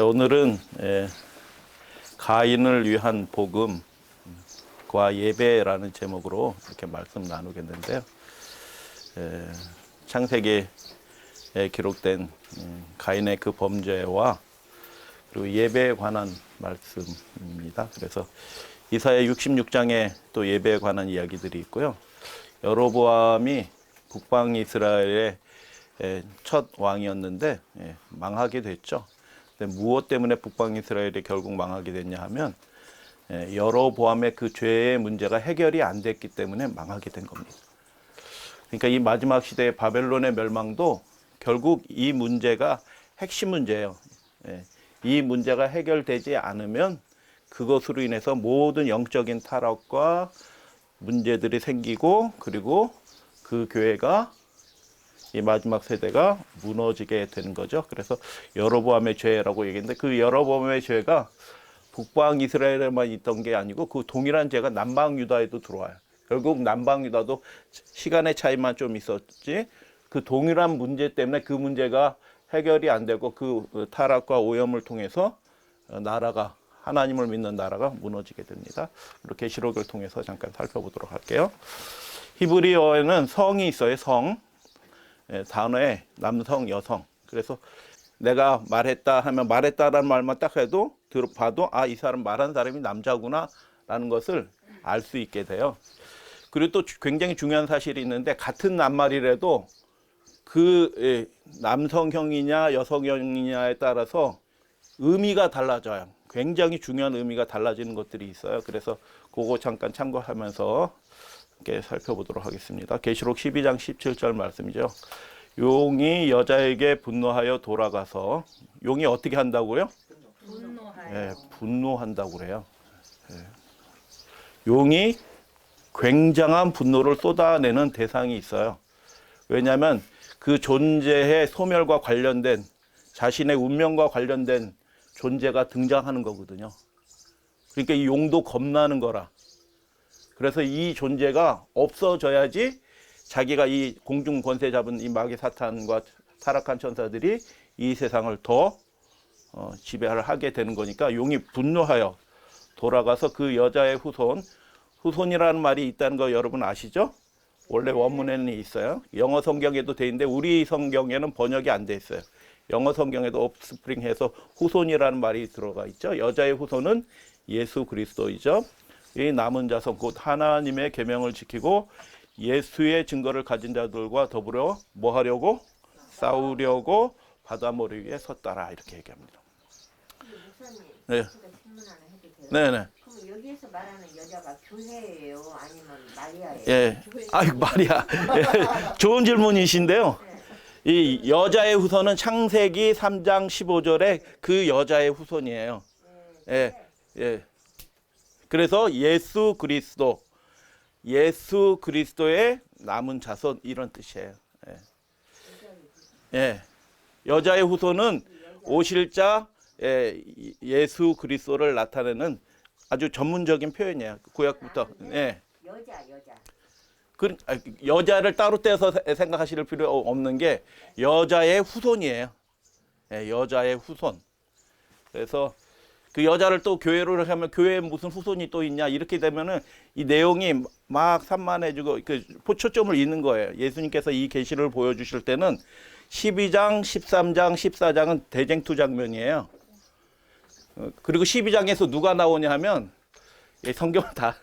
오늘은 가인을 위한 복음과 예배라는 제목으로 이렇게 말씀 나누겠는데요. 창세기에 기록된 가인의 그 범죄와 그리고 예배에 관한 말씀입니다. 그래서 이사야 66장에 또 예배에 관한 이야기들이 있고요. 여로보암이 북방 이스라엘의 첫 왕이었는데 망하게 됐죠. 근데 무엇 때문에 북방 이스라엘이 결국 망하게 됐냐 하면 여로보암의 그 죄의 문제가 해결이 안 됐기 때문에 망하게 된 겁니다. 그러니까 이 마지막 시대의 바벨론의 멸망도 결국 이 문제가 핵심 문제예요. 이 문제가 해결되지 않으면 그것으로 인해서 모든 영적인 타락과 문제들이 생기고, 그리고 그 교회가, 이 마지막 세대가 무너지게 되는 거죠. 그래서 여로보암의 죄라고 얘기했는데, 그 여로보암의 죄가 북방 이스라엘에만 있던 게 아니고 그 동일한 죄가 남방 유다에도 들어와요. 결국 남방 유다도 시간의 차이만 좀 있었지, 그 동일한 문제 때문에 그 문제가 해결이 안 되고 그 타락과 오염을 통해서 나라가, 하나님을 믿는 나라가 무너지게 됩니다. 그리고 계시록을 통해서 잠깐 살펴보도록 할게요. 히브리어에는 성이 있어요. 성. 단어에 남성, 여성. 그래서 내가 말했다 하면 말했다라는 말만 딱 해도 봐도 이 사람 말한 사람이 남자구나 라는 것을 알 수 있게 돼요. 그리고 또 굉장히 중요한 사실이 있는데, 같은 낱말이라도 그 남성형이냐 여성형이냐에 따라서 의미가 달라져요. 굉장히 중요한 의미가 달라지는 것들이 있어요. 그래서 그거 잠깐 참고하면서 이렇게 살펴보도록 하겠습니다. 계시록 12장 17절 말씀이죠. 용이 여자에게 분노하여 돌아가서, 용이 어떻게 한다고요? 분노하여. 분노한다고 그래요. 용이 굉장한 분노를 쏟아내는 대상이 있어요. 왜냐하면 그 존재의 소멸과 관련된, 자신의 운명과 관련된 존재가 등장하는 거거든요. 그러니까 이 용도 겁나는 거라. 그래서 이 존재가 없어져야지 자기가 이 공중 권세 잡은 이 마귀 사탄과 타락한 천사들이 이 세상을 더 지배를 하게 되는 거니까, 용이 분노하여 돌아가서 그 여자의 후손이라는 말이 있다는 거 여러분 아시죠? 원래 원문에는 있어요. 영어 성경에도 돼 있는데 우리 성경에는 번역이 안 돼 있어요. 영어 성경에도 offspring 해서 후손이라는 말이 들어가 있죠. 여자의 후손은 예수 그리스도이죠. 이 남은 자손, 곧 하나님의 계명을 지키고 예수의 증거를 가진 자들과 더불어 뭐 하려고? 싸우려고 바다머리 위에 섰다라, 이렇게 얘기합니다. 목사님, 네. 제가 질문 하나 해도 돼요? 네네. 그럼 여기에서 말하는 여자가 교회예요? 아니면 마리아예요? 예. 마리아. 예. 좋은 질문이신데요. 네. 이 여자의 후손은 창세기 3장 15절에 그 여자의 후손이에요. 예. 예. 그래서 예수 그리스도의 남은 자손, 이런 뜻이에요. 예. 예. 여자의 후손은 오실 자 예수 그리스도를 나타내는 아주 전문적인 표현이에요. 구약부터. 예. 여자. 여자를 따로 떼서 생각하실 필요 없는 게 여자의 후손이에요. 예, 여자의 후손. 그래서 그 여자를 또 교회로 하면 교회에 무슨 후손이 또 있냐, 이렇게 되면은 이 내용이 막 산만해지고 그 초점을 잃는 거예요. 예수님께서 이 계시를 보여주실 때는 12장, 13장, 14장은 대쟁투 장면이에요. 그리고 12장에서 누가 나오냐 하면, 성경은 다,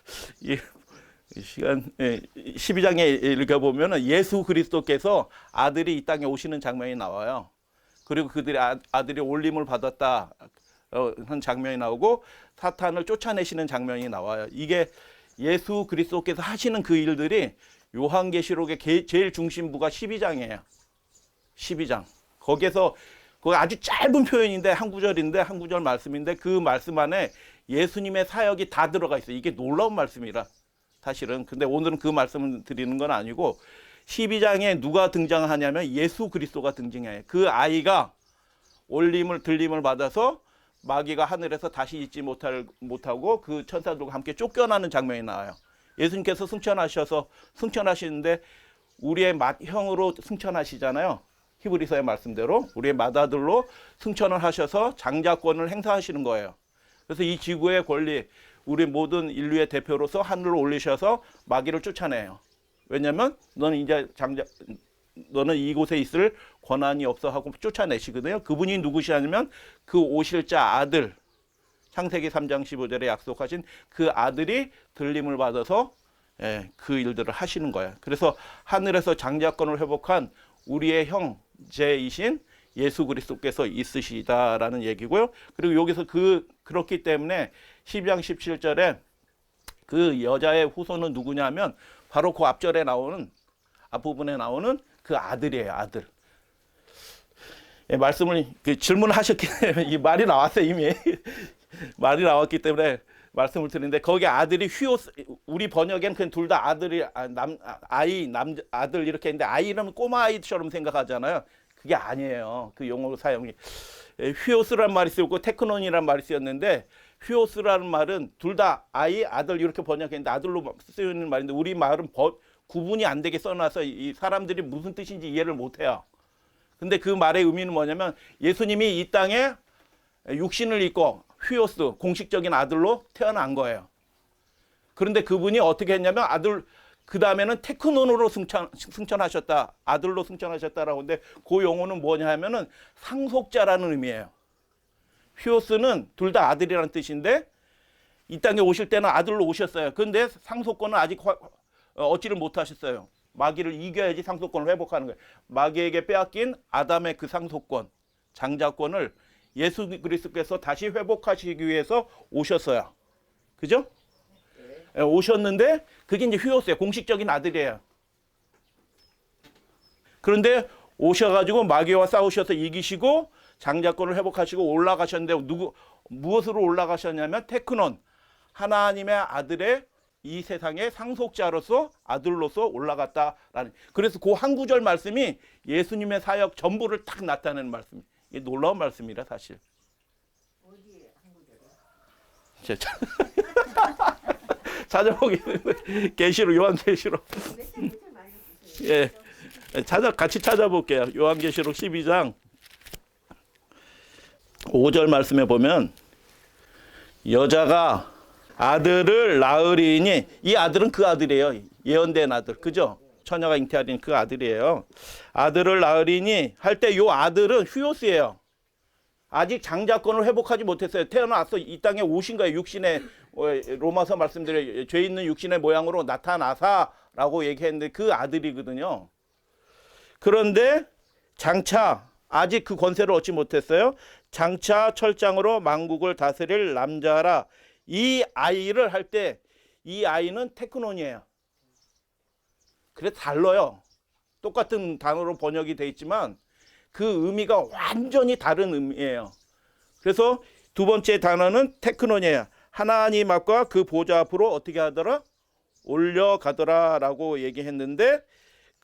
12장에 읽어보면은 예수 그리스도께서 아들이 이 땅에 오시는 장면이 나와요. 그리고 그들의 아들이 올림을 받았다 한 장면이 나오고, 사탄을 쫓아내시는 장면이 나와요. 이게 예수 그리스도께서 하시는 그 일들이 요한계시록의 제일 중심부가 12장이에요. 12장. 거기에서 그거 아주 짧은 표현인데, 한 구절 말씀인데, 그 말씀 안에 예수님의 사역이 다 들어가 있어요. 이게 놀라운 말씀이라, 사실은. 근데 오늘은 그 말씀을 드리는 건 아니고, 12장에 누가 등장하냐면 예수 그리스도가 등장해요. 그 아이가 들림을 받아서 마귀가 하늘에서 다시 잊지 못하고 그 천사들과 함께 쫓겨나는 장면이 나와요. 예수님께서 승천하시는데 우리의 맏형으로 승천하시잖아요. 히브리서의 말씀대로 우리의 맏아들로 승천을 하셔서 장자권을 행사하시는 거예요. 그래서 이 지구의 권리, 우리 모든 인류의 대표로서 하늘로 올리셔서 마귀를 쫓아내요. 왜냐하면 너는 이곳에 있을 권한이 없어 하고 쫓아내시거든요. 그분이 누구시냐면 그 오실 자 아들, 창세기 3장 15절에 약속하신 그 아들이 들림을 받아서 그 일들을 하시는 거예요. 그래서 하늘에서 장자권을 회복한 우리의 형제이신 예수 그리스도께서 있으시다라는 얘기고요. 그리고 여기서 그렇기 때문에 12장 17절에 그 여자의 후손은 누구냐면 바로 그 앞절에 나오는 앞부분에 나오는 그 아들이에요. 아들. 말씀을 질문하셨기 때문에 이 말이 나왔어요. 이미 말이 나왔기 때문에 말씀을 드리는데 거기 아들이 휘오스, 우리 번역에는 그냥 둘 다 아들이 아들 이렇게 했는데 아이 이름은 꼬마 아이처럼 생각하잖아요. 그게 아니에요. 그 용어로 사용이 휘오스라는 말이 쓰였고 테크논이라는 말이 쓰였는데 휘오스라는 말은 둘 다 아들 이렇게 번역했는데 아들로 쓰이는 말인데 우리 말은 구분이 안 되게 써놔서 이 사람들이 무슨 뜻인지 이해를 못해요. 근데 그 말의 의미는 뭐냐면 예수님이 이 땅에 육신을 입고 휘오스 공식적인 아들로 태어난 거예요. 그런데 그분이 어떻게 했냐면 그 다음에는 테크논으로 승천하셨다. 아들로 승천하셨다라고 하는데 그 용어는 뭐냐 하면은 상속자라는 의미예요. 휘오스는 둘 다 아들이라는 뜻인데 이 땅에 오실 때는 아들로 오셨어요. 그런데 상속권은 아직 얻지를 못하셨어요. 마귀를 이겨야지 상속권을 회복하는 거예요. 마귀에게 빼앗긴 아담의 그 상속권, 장자권을 예수 그리스도께서 다시 회복하시기 위해서 오셨어요. 그죠? 오셨는데 그게 이제 휘오스예요. 공식적인 아들이에요. 그런데 오셔가지고 마귀와 싸우셔서 이기시고 장자권을 회복하시고 올라가셨는데 무엇으로 올라가셨냐면 테크논, 하나님의 아들의 이 세상의 상속자로서 아들로서 올라갔다라는. 그래서 그 한 구절 말씀이 예수님의 사역 전부를 딱 나타내는 말씀. 이게 놀라운 말씀이라 사실. 어디에 한 구절이요? 찾아보겠는데 계시록 요한계시록 예, 같이 찾아볼게요. 요한계시록 12장 5절 말씀에 보면 여자가 아들을 낳으리니, 이 아들은 그 아들이에요. 예언된 아들, 그죠? 처녀가 잉태하린 그 아들이에요. 아들을 낳으리니 할 때 요 아들은 휘오스예요. 아직 장자권을 회복하지 못했어요. 태어나서 이 땅에 오신 거예요. 육신의, 로마서 말씀대로 죄 있는 육신의 모양으로 나타나사라고 얘기했는데 그 아들이거든요. 그런데 장차 아직 그 권세를 얻지 못했어요. 장차 철장으로 만국을 다스릴 남자라. 이 아이를 할 때 이 아이는 테크논이에요. 그래서 달라요. 똑같은 단어로 번역이 돼 있지만 그 의미가 완전히 다른 의미예요. 그래서 두 번째 단어는 테크논이에요. 하나님 앞과 그 보좌 앞으로 어떻게 하더라? 올려가더라 라고 얘기했는데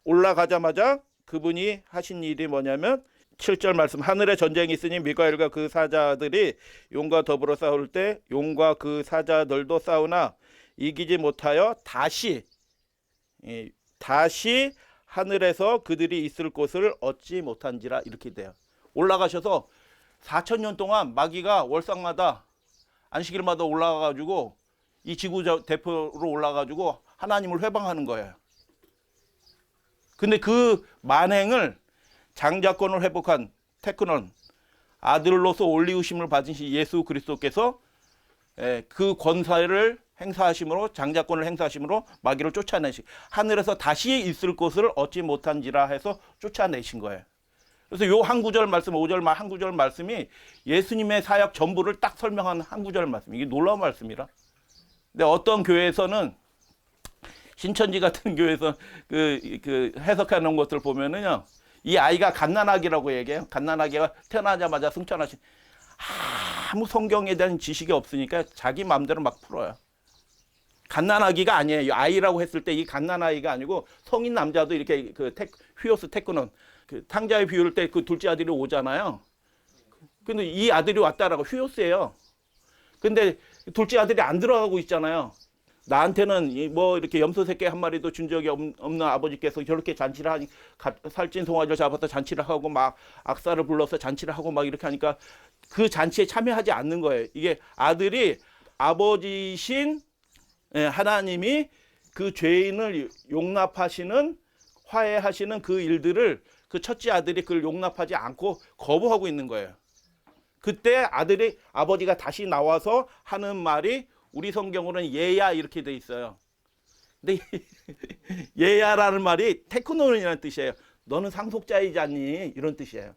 올라가자마자 그분이 하신 일이 뭐냐면 7절 말씀, 하늘에 전쟁이 있으니 미가엘과 그 사자들이 용과 더불어 싸울 때 용과 그 사자들도 싸우나 이기지 못하여 다시 하늘에서 그들이 있을 곳을 얻지 못한지라. 이렇게 돼요. 올라가셔서 4,000년 동안 마귀가 월상마다 안식일마다 올라가가지고 이 지구 대표로 올라가가지고 하나님을 회방하는 거예요. 근데 그 만행을 장자권을 회복한 테크논, 아들로서 올리우심을 받으신 예수 그리스도께서 그 권세를 행사하심으로, 장자권을 행사하심으로 마귀를 쫓아내시, 하늘에서 다시 있을 곳을 얻지 못한지라 해서 쫓아내신 거예요. 그래서 요 한 구절 말씀, 5절 한 구절 말씀이 예수님의 사역 전부를 딱 설명한 한 구절 말씀. 이게 놀라운 말씀이라. 근데 어떤 교회에서는, 신천지 같은 교회에서 그 해석하는 것들 보면은요, 이 아이가 갓난아기라고 얘기해요. 갓난아기가 태어나자마자 승천하신, 아무 성경에 대한 지식이 없으니까 자기 마음대로 막 풀어요. 갓난아기가 아니에요. 아이라고 했을 때 이 갓난아이가 아니고 성인 남자도 이렇게 휘오스 테크논, 그 탕자에 비울 때 그 둘째 아들이 오잖아요. 근데 이 아들이 왔다라고 휘오스예요. 근데 둘째 아들이 안 들어가고 있잖아요. 나한테는 뭐 이렇게 염소 새끼 한 마리도 준 적이 없는 아버지께서 저렇게 잔치를 하니 살찐 송아지를 잡아서 잔치를 하고 막 악사를 불러서 잔치를 하고 막 이렇게 하니까 그 잔치에 참여하지 않는 거예요. 이게 아들이 아버지신 하나님이 그 죄인을 용납하시는 화해하시는 그 일들을 그 첫째 아들이 그걸 용납하지 않고 거부하고 있는 거예요. 그때 아버지가 다시 나와서 하는 말이 우리 성경으로는 얘야 이렇게 돼 있어요. 근데 얘야라는 말이 테크노는이라는 뜻이에요. 너는 상속자이지 않니? 이런 뜻이에요.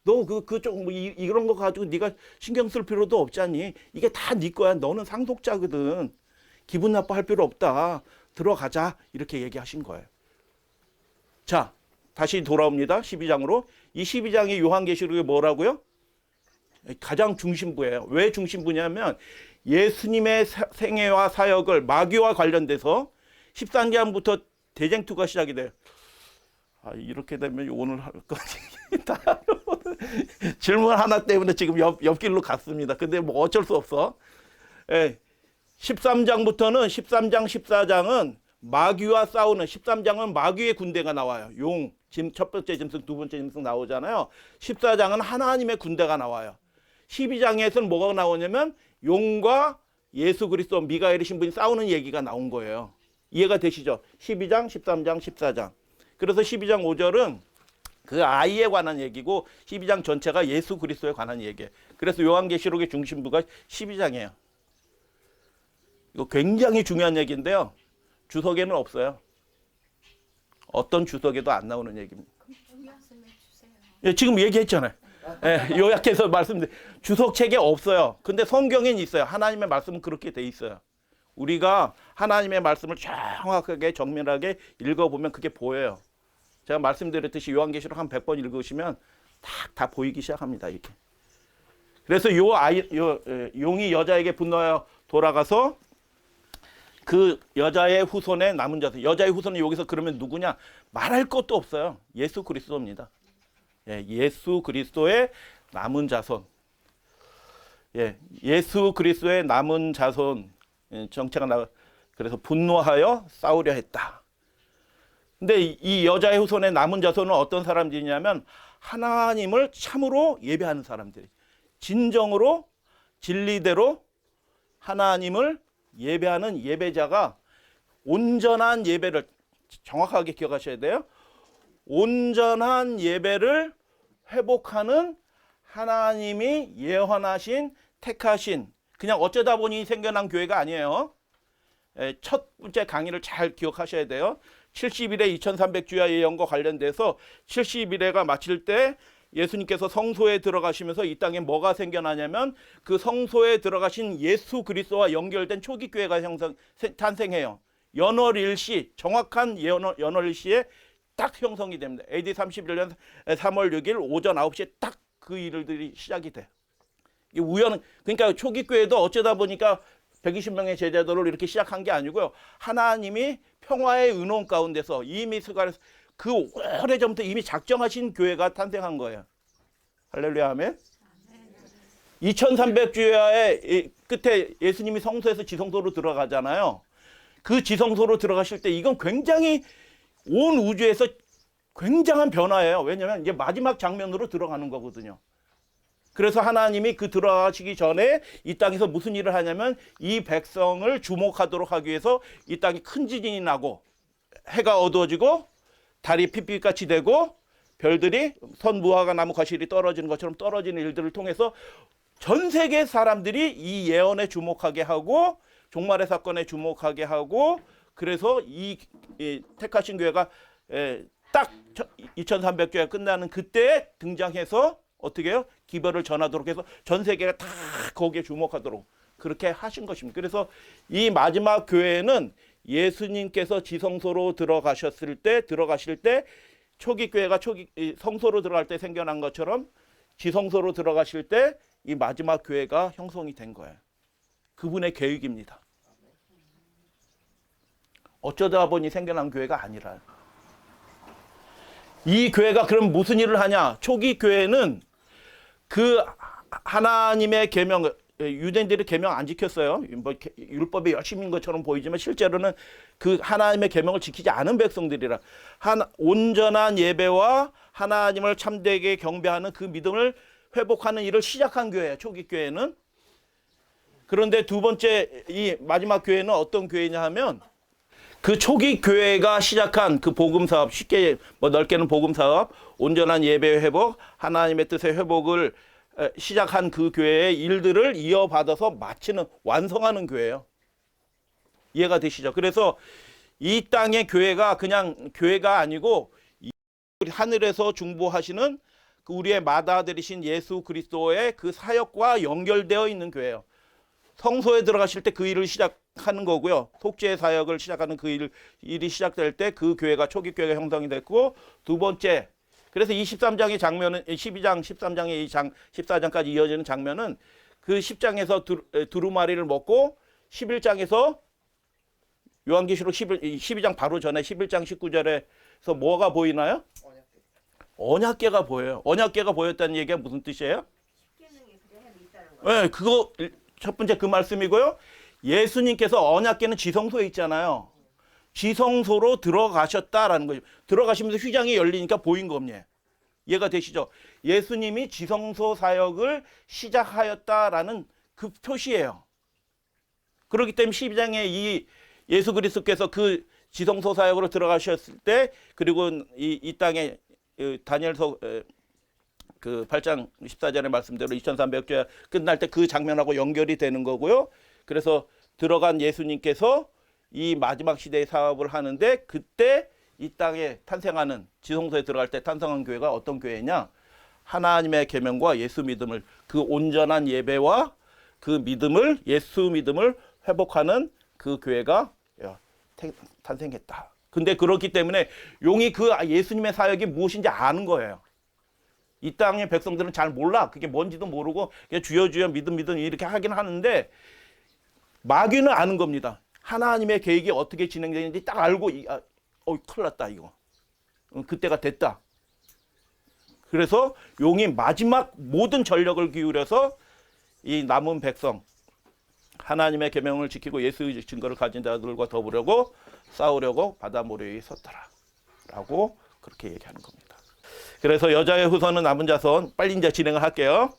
너 그쪽 뭐 이런 거 가지고 네가 신경 쓸 필요도 없지 않니? 이게 다 네 거야. 너는 상속자거든. 기분 나빠할 필요 없다. 들어가자. 이렇게 얘기하신 거예요. 자, 다시 돌아옵니다. 12장으로. 이 12장이 요한계시록이 뭐라고요? 가장 중심부예요. 왜 중심부냐면 예수님의 생애와 사역을 마귀와 관련돼서 13장부터 대쟁투가 시작이 돼요. 이렇게 되면 오늘 할 거지. 질문 하나 때문에 지금 옆길로 갔습니다. 근데 뭐 어쩔 수 없어. 13장부터는 13장, 14장은 마귀와 싸우는 13장은 마귀의 군대가 나와요. 용, 첫 번째 짐승, 두 번째 짐승 나오잖아요. 14장은 하나님의 군대가 나와요. 12장에서는 뭐가 나오냐면 용과 예수 그리스도 미가엘의 신분이 싸우는 얘기가 나온 거예요. 이해가 되시죠? 12장, 13장, 14장. 그래서 12장 5절은 그 아이에 관한 얘기고 12장 전체가 예수 그리스도에 관한 얘기예요. 그래서 요한계시록의 중심부가 12장이에요. 이거 굉장히 중요한 얘기인데요. 주석에는 없어요. 어떤 주석에도 안 나오는 얘기입니다. 말씀해 주세요. 예, 지금 얘기했잖아요. 예, 요약해서 말씀드린 주석책에 없어요. 근데 성경엔 있어요. 하나님의 말씀은 그렇게 돼 있어요. 우리가 하나님의 말씀을 정확하게 정밀하게 읽어보면 그게 보여요. 제가 말씀드렸듯이 요한계시록 한 100번 읽으시면 다 보이기 시작합니다. 이렇게. 그래서 용이 여자에게 분노하여 돌아가서 그 여자의 후손의 남은 자손. 여자의 후손은 여기서 그러면 누구냐? 말할 것도 없어요. 예수 그리스도입니다. 예수 그리스도의 남은 자손. 예수 그리스도의 남은 자손 정체가 나와. 그래서 분노하여 싸우려 했다. 근데 이 여자의 후손의 남은 자손은 어떤 사람들이냐면 하나님을 참으로 예배하는 사람들이. 진정으로 진리대로 하나님을 예배하는 예배자가 온전한 예배를 정확하게 기억하셔야 돼요. 온전한 예배를 회복하는 하나님이 예언하신 택하신 그냥 어쩌다 보니 생겨난 교회가 아니에요. 첫 번째 강의를 잘 기억하셔야 돼요. 70일의 2300주야 예언과 관련돼서 70일회가 마칠 때 예수님께서 성소에 들어가시면서 이 땅에 뭐가 생겨나냐면 그 성소에 들어가신 예수 그리스도와 연결된 초기 교회가 탄생해요. 연월일시 정확한 연월일시에 딱 형성이 됩니다. AD 31년 3월 6일 오전 9시에 딱 그 일들이 시작이 돼요. 이게 그러니까 초기 교회도 어쩌다 보니까 120명의 제자들을 이렇게 시작한 게 아니고요. 하나님이 평화의 의논 가운데서 이미 그 오래전부터 이미 작정하신 교회가 탄생한 거예요. 할렐루야 아멘. 2300주야의 끝에 예수님이 성소에서 지성소로 들어가잖아요. 그 지성소로 들어가실 때 이건 굉장히 온 우주에서 굉장한 변화예요. 왜냐하면 이제 마지막 장면으로 들어가는 거거든요. 그래서 하나님이 그 들어가시기 전에 이 땅에서 무슨 일을 하냐면 이 백성을 주목하도록 하기 위해서 이 땅에 큰 지진이 나고 해가 어두워지고 달이 핏빛같이 되고 별들이 선무화과 나무 과실이 떨어지는 것처럼 떨어지는 일들을 통해서 전 세계 사람들이 이 예언에 주목하게 하고 종말의 사건에 주목하게 하고 그래서 이 택하신 교회가 딱 2300주가 끝나는 그때에 등장해서 어떻게 해요? 기별을 전하도록 해서 전 세계가 다 거기에 주목하도록 그렇게 하신 것입니다. 그래서 이 마지막 교회는 예수님께서 지성소로 들어가실 때 초기 교회가 성소로 들어갈 때 생겨난 것처럼 지성소로 들어가실 때 이 마지막 교회가 형성이 된 거예요. 그분의 계획입니다. 어쩌다 보니 생겨난 교회가 아니라요. 이 교회가 그럼 무슨 일을 하냐? 초기 교회는 그 하나님의 계명, 유대인들이 계명 안 지켰어요. 뭐 율법에 열심인 것처럼 보이지만 실제로는 그 하나님의 계명을 지키지 않은 백성들이라 온전한 예배와 하나님을 참되게 경배하는 그 믿음을 회복하는 일을 시작한 교회예요. 초기 교회는. 그런데 두 번째 이 마지막 교회는 어떤 교회냐 하면 그 초기 교회가 시작한 그 복음 사업, 쉽게 뭐 넓게는 복음 사업, 온전한 예배 회복, 하나님의 뜻의 회복을 시작한 그 교회의 일들을 이어받아서 마치는, 완성하는 교회예요. 이해가 되시죠? 그래서 이 땅의 교회가 그냥 교회가 아니고 하늘에서 중보하시는 그 우리의 마다들이신 예수 그리스도의 그 사역과 연결되어 있는 교회예요. 성소에 들어가실 때 그 일을 시작하는 거고요. 속죄의 사역을 시작하는 그 일이 시작될 때 그 교회가 초기 교회가 형성이 됐고, 두 번째, 그래서 이 13장의 장면은 12장, 13장의 이 장 14장까지 이어지는 장면은 그 10장에서 두루마리를 먹고 11장에서 요한계시록 12장 바로 전에 11장 19절에서 뭐가 보이나요? 언약궤가 보여요. 언약궤가 보였다는 얘기가 무슨 뜻이에요? 네, 그거 첫 번째 그 말씀이고요. 예수님께서 언약궤는 지성소에 있잖아요. 지성소로 들어가셨다라는 거죠. 들어가시면서 휘장이 열리니까 보인 겁니다. 이해가 되시죠? 예수님이 지성소 사역을 시작하였다라는 그 표시예요. 그렇기 때문에 12장에 이 예수 그리스도께서 그 지성소 사역으로 들어가셨을 때, 그리고 이 땅에 다니엘서 그 8장 14절의 말씀대로 2300절 끝날 때 그 장면하고 연결이 되는 거고요. 그래서 들어간 예수님께서 이 마지막 시대의 사업을 하는데, 그때 이 땅에 탄생하는, 지성소에 들어갈 때 탄생한 교회가 어떤 교회냐? 하나님의 계명과 예수 믿음을, 그 온전한 예배와 그 믿음을, 예수 믿음을 회복하는 그 교회가 탄생했다. 근데 그렇기 때문에 용이 그 예수님의 사역이 무엇인지 아는 거예요. 이 땅의 백성들은 잘 몰라. 그게 뭔지도 모르고 그냥 주여 주여 믿음 이렇게 하긴 하는데, 마귀는 아는 겁니다. 하나님의 계획이 어떻게 진행되는지 딱 알고 큰일 났다 이거. 그때가 됐다. 그래서 용이 마지막 모든 전력을 기울여서 이 남은 백성, 하나님의 계명을 지키고 예수의 증거를 가진 자들과 더불려고 싸우려고 바다 모래에 섰더라 라고 그렇게 얘기하는 겁니다. 그래서 여자의 후손은 남은 자손, 빨리 이제 진행을 할게요.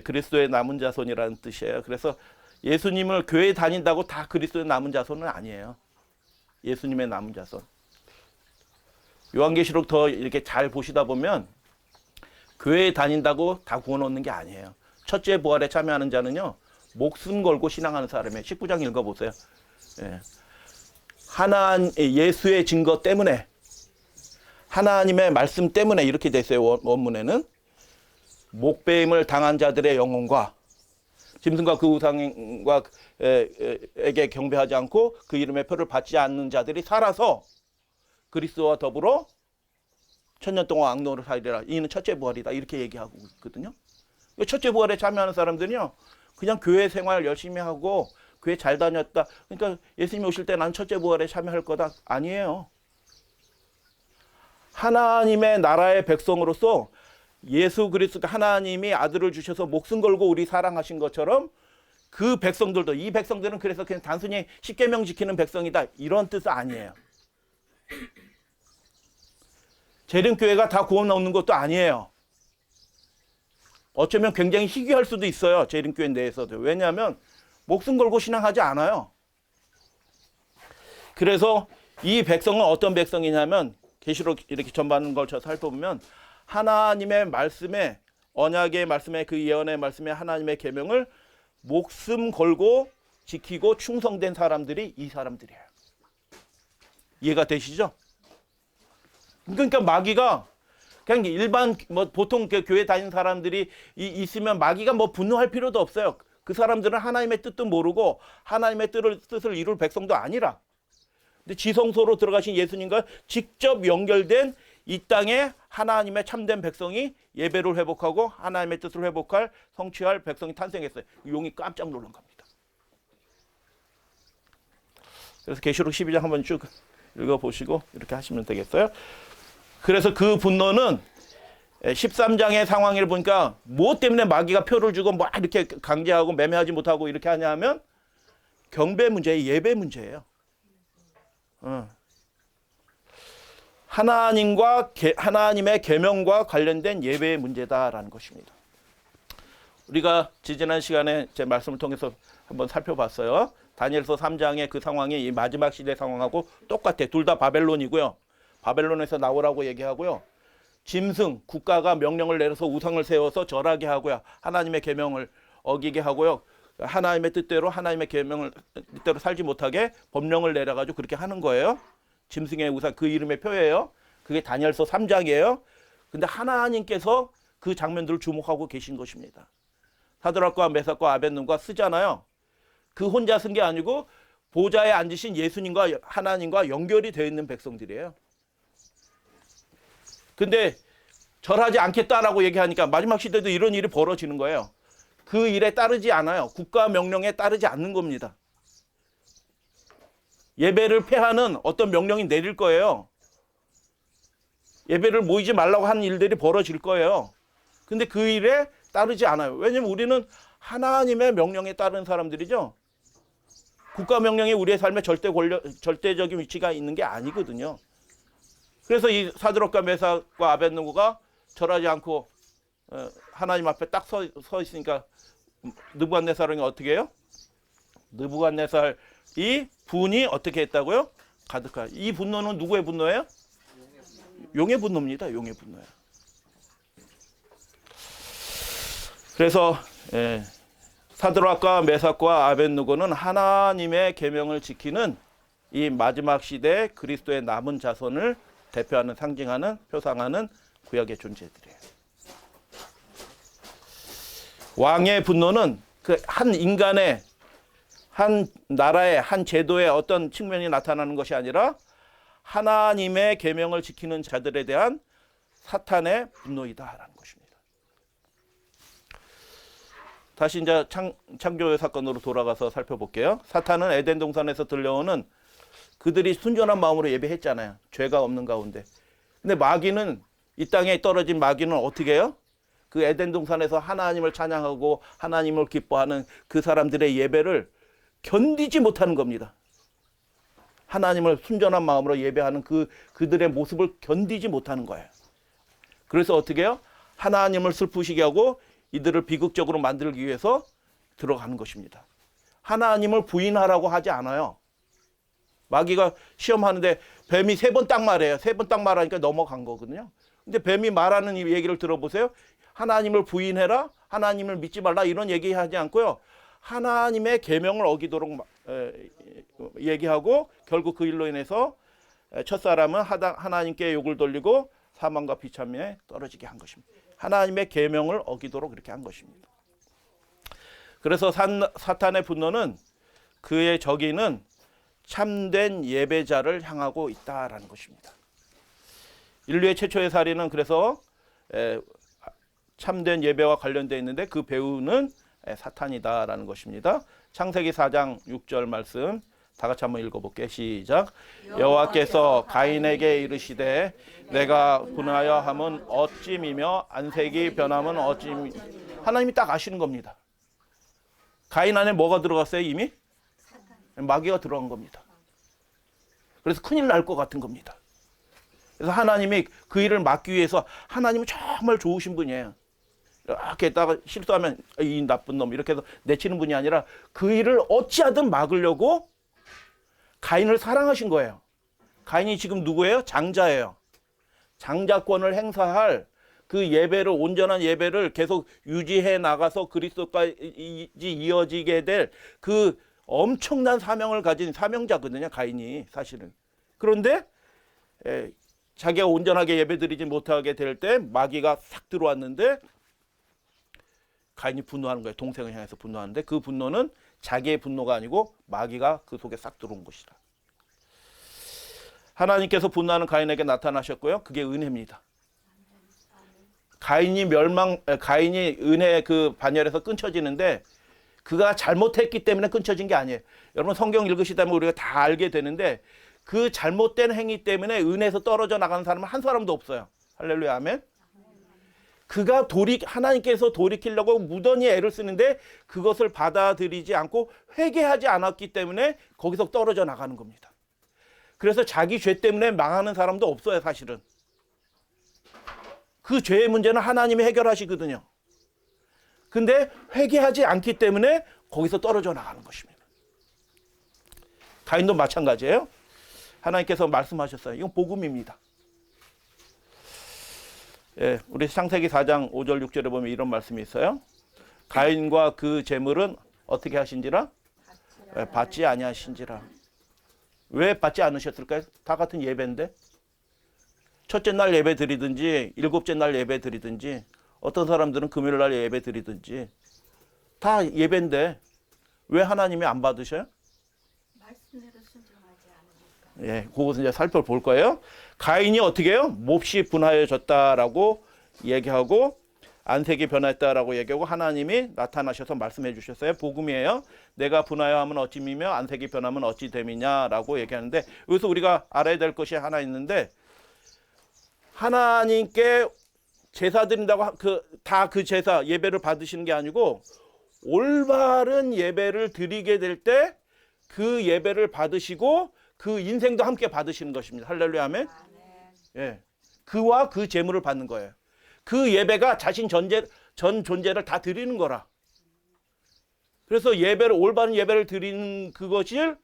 그리스도의 남은 자손이라는 뜻이에요. 그래서 예수님을 교회 다닌다고 다 그리스도의 남은 자손은 아니에요. 예수님의 남은 자손. 요한계시록 더 이렇게 잘 보시다 보면 교회에 다닌다고 다 구원 얻는 게 아니에요. 첫째 부활에 참여하는 자는요, 목숨 걸고 신앙하는 사람이에요. 19장 읽어보세요. 예수의 증거 때문에, 하나님의 말씀 때문에 이렇게 됐어요. 원문에는 목배임을 당한 자들의 영혼과 짐승과 그 우상과 에게 경배하지 않고 그 이름의 표를 받지 않는 자들이 살아서 그리스도와 더불어 천년 동안 악노를 하리라. 이는 첫째 부활이다. 이렇게 얘기하고 있거든요. 첫째 부활에 참여하는 사람들은요, 그냥 교회 생활 열심히 하고 교회 잘 다녔다, 그러니까 예수님이 오실 때 난 첫째 부활에 참여할 거다. 아니에요. 하나님의 나라의 백성으로서 예수 그리스도 하나님이 아들을 주셔서 목숨 걸고 우리 사랑하신 것처럼 그 백성들도, 이 백성들은 그래서 그냥 단순히 십계명 지키는 백성이다 이런 뜻은 아니에요. 재림교회가 다 구원 얻는 것도 아니에요. 어쩌면 굉장히 희귀할 수도 있어요. 재림교회 내에서도. 왜냐하면 목숨 걸고 신앙하지 않아요. 그래서 이 백성은 어떤 백성이냐면, 계시록 이렇게 전반을 걸쳐 살펴보면 하나님의 말씀에, 언약의 말씀에, 그 예언의 말씀에 하나님의 계명을 목숨 걸고 지키고 충성된 사람들이 이 사람들이에요. 이해가 되시죠? 그러니까 마귀가 그냥 일반 보통 교회 다니는 사람들이 있으면 마귀가 분노할 필요도 없어요. 그 사람들은 하나님의 뜻도 모르고 하나님의 뜻을 이룰 백성도 아니라, 근데 지성소로 들어가신 예수님과 직접 연결된 이 땅에 하나님의 참된 백성이 예배를 회복하고 하나님의 뜻을 회복할, 성취할 백성이 탄생했어요. 용이 깜짝 놀란 겁니다. 그래서 계시록 12장 한번 쭉 읽어보시고 이렇게 하시면 되겠어요. 그래서 그 분노는 13장의 상황을 보니까 무엇 때문에 마귀가 표를 주고 뭐 이렇게 강제하고 매매하지 못하고 이렇게 하냐면 경배 문제예요. 예배 문제예요. 하나님의 계명과 관련된 예배의 문제다라는 것입니다. 우리가 지지난 시간에 제 말씀을 통해서 한번 살펴봤어요. 다니엘서 3장의 그 상황이 이 마지막 시대 상황하고 똑같아. 둘 다 바벨론이고요. 바벨론에서 나오라고 얘기하고요. 짐승, 국가가 명령을 내려서 우상을 세워서 절하게 하고요. 하나님의 계명을 어기게 하고요. 하나님의 뜻대로 하나님의 계명을 뜻대로 살지 못하게 법령을 내려가지고 그렇게 하는 거예요. 짐승의 우상, 그 이름의 표예요. 그게 다니엘서 3장이에요. 근데 하나님께서 그 장면들을 주목하고 계신 것입니다. 사드락과 메삭과 아벳느고가 쓰잖아요. 그 혼자 쓴 게 아니고 보좌에 앉으신 예수님과 하나님과 연결이 되어 있는 백성들이에요. 근데 절하지 않겠다라고 얘기하니까 마지막 시대도 이런 일이 벌어지는 거예요. 그 일에 따르지 않아요. 국가 명령에 따르지 않는 겁니다. 예배를 폐하는 어떤 명령이 내릴 거예요. 예배를 모이지 말라고 하는 일들이 벌어질 거예요. 근데 그 일에 따르지 않아요. 왜냐면 우리는 하나님의 명령에 따르는 사람들이죠. 국가 명령이 우리의 삶에 절대적인 위치가 있는 게 아니거든요. 그래서 이 사드락과 메삭과 아벳느고가 절하지 않고 하나님 앞에 딱 서 있으니까 느부갓네살이 어떻게 해요? 느부갓네살이 분이 어떻게 했다고요? 가득하. 이 분노는 누구의 분노예요? 용의 분노입니다. 용의 분노예요. 그래서 사드락과 메삭과 아벳느고는 하나님의 계명을 지키는 이 마지막 시대 그리스도의 남은 자손을 대표하는, 상징하는, 표상하는 구약의 존재들이에요. 왕의 분노는 그 한 인간의, 한 나라의, 한 제도의 어떤 측면이 나타나는 것이 아니라 하나님의 계명을 지키는 자들에 대한 사탄의 분노이다라는 것입니다. 다시 이제 창조의 사건으로 돌아가서 살펴볼게요. 사탄은 에덴 동산에서 들려오는 그들이 순전한 마음으로 예배했잖아요. 죄가 없는 가운데. 근데 마귀는, 이 땅에 떨어진 마귀는 어떻게 해요? 그 에덴 동산에서 하나님을 찬양하고 하나님을 기뻐하는 그 사람들의 예배를 견디지 못하는 겁니다. 하나님을 순전한 마음으로 예배하는 그들의 모습을 견디지 못하는 거예요. 그래서 어떻게 해요? 하나님을 슬프시게 하고 이들을 비극적으로 만들기 위해서 들어가는 것입니다. 하나님을 부인하라고 하지 않아요. 마귀가 시험하는데 뱀이 3번 딱 말해요. 3번 딱 말하니까 넘어간 거거든요. 근데 뱀이 말하는 이 얘기를 들어보세요. 하나님을 부인해라, 하나님을 믿지 말라, 이런 얘기하지 않고요. 하나님의 계명을 어기도록 얘기하고 결국 그 일로 인해서 첫사람은 하나님께 욕을 돌리고 사망과 비참에 떨어지게 한 것입니다. 하나님의 계명을 어기도록 그렇게 한 것입니다. 그래서 사탄의 분노는, 그의 적이는 참된 예배자를 향하고 있다라는 것입니다. 인류의 최초의 살인은 그래서 참된 예배와 관련되어 있는데 그 배우는 사탄이다라는 것입니다. 창세기 4장 6절 말씀 다 같이 한번 읽어볼게요. 시작. 여호와께서 가인에게 이르시되 내가 분하여 함은 어찜이며 안색이 변함은 어찜. 하나님이 딱 아시는 겁니다. 가인 안에 뭐가 들어갔어요? 이미? 마귀가 들어간 겁니다. 그래서 큰일 날 것 같은 겁니다. 그래서 하나님이 그 일을 막기 위해서, 하나님은 정말 좋으신 분이에요. 이렇게 했다가 실수하면 이 나쁜 놈 이렇게 해서 내치는 분이 아니라 그 일을 어찌하든 막으려고 가인을 사랑하신 거예요. 가인이 지금 누구예요? 장자예요. 장자권을 행사할 그 예배를, 온전한 예배를 계속 유지해 나가서 그리스도까지 이어지게 될 그 엄청난 사명을 가진 사명자거든요. 가인이 사실은. 그런데 자기가 온전하게 예배드리지 못하게 될 때 마귀가 싹 들어왔는데 가인이 분노하는 거예요. 동생을 향해서 분노하는데 그 분노는 자기의 분노가 아니고 마귀가 그 속에 싹 들어온 것이다. 하나님께서 분노하는 가인에게 나타나셨고요. 그게 은혜입니다. 가인이 은혜의 그 반열에서 끊쳐지는데 그가 잘못했기 때문에 끊쳐진 게 아니에요. 여러분 성경 읽으시다면 우리가 다 알게 되는데 그 잘못된 행위 때문에 은혜에서 떨어져 나가는 사람은 한 사람도 없어요. 할렐루야, 아멘. 그가 하나님께서 돌이키려고 무던히 애를 쓰는데 그것을 받아들이지 않고 회개하지 않았기 때문에 거기서 떨어져 나가는 겁니다. 그래서 자기 죄 때문에 망하는 사람도 없어요, 사실은. 그 죄의 문제는 하나님이 해결하시거든요. 근데 회개하지 않기 때문에 거기서 떨어져 나가는 것입니다. 가인도 마찬가지예요. 하나님께서 말씀하셨어요. 이건 복음입니다. 예, 우리 창세기 4장 5절 6절에 보면 이런 말씀이 있어요. 가인과 그 재물은 어떻게 하신지라? 받지 아니하신지라. 왜 받지 않으셨을까요? 다 같은 예배인데. 첫째 날 예배 드리든지 일곱째 날 예배 드리든지 어떤 사람들은 금요일 날 예배 드리든지 다 예배인데 왜 하나님이 안 받으셔요? 말씀대로 순종하지 않으니까. 예, 그것은 이제 살펴볼 거예요. 가인이 어떻게 해요? 몹시 분하여졌다라고 얘기하고 안색이 변했다라고 얘기하고 하나님이 나타나셔서 말씀해 주셨어요. 복음이에요. 내가 분하여하면 어찌 미며 안색이 변하면 어찌 됨이냐라고 얘기하는데 여기서 우리가 알아야 될 것이 하나 있는데 하나님께 제사 드린다고 다 그 제사 예배를 받으시는 게 아니고 올바른 예배를 드리게 될 때 그 예배를 받으시고 그 인생도 함께 받으시는 것입니다. 할렐루야 아멘. 예. 그와 그 재물을 받는 거예요. 그 예배가 자신 전 존재를 다 드리는 거라. 그래서 올바른 예배를 드리는 그것을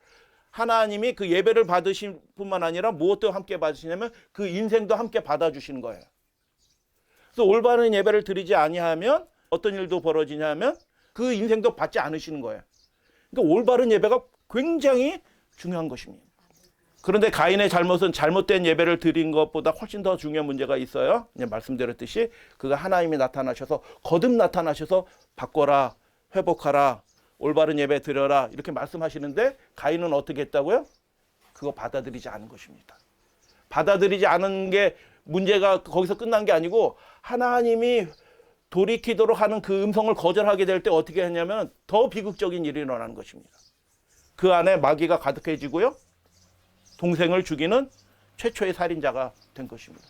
하나님이 그 예배를 받으실 뿐만 아니라 무엇도 함께 받으시냐면 그 인생도 함께 받아주시는 거예요. 그래서 올바른 예배를 드리지 아니하면 어떤 일도 벌어지냐면 그 인생도 받지 않으시는 거예요. 그러니까 올바른 예배가 굉장히 중요한 것입니다. 그런데 가인의 잘못은 잘못된 예배를 드린 것보다 훨씬 더 중요한 문제가 있어요. 그냥 말씀드렸듯이 그가 하나님이 나타나셔서 거듭 나타나셔서 바꿔라, 회복하라, 올바른 예배 드려라 이렇게 말씀하시는데 가인은 어떻게 했다고요? 그거 받아들이지 않은 것입니다. 받아들이지 않은 게 문제가 거기서 끝난 게 아니고 하나님이 돌이키도록 하는 그 음성을 거절하게 될 때 어떻게 했냐면 더 비극적인 일이 일어나는 것입니다. 그 안에 마귀가 가득해지고요. 동생을 죽이는 최초의 살인자가 된 것입니다.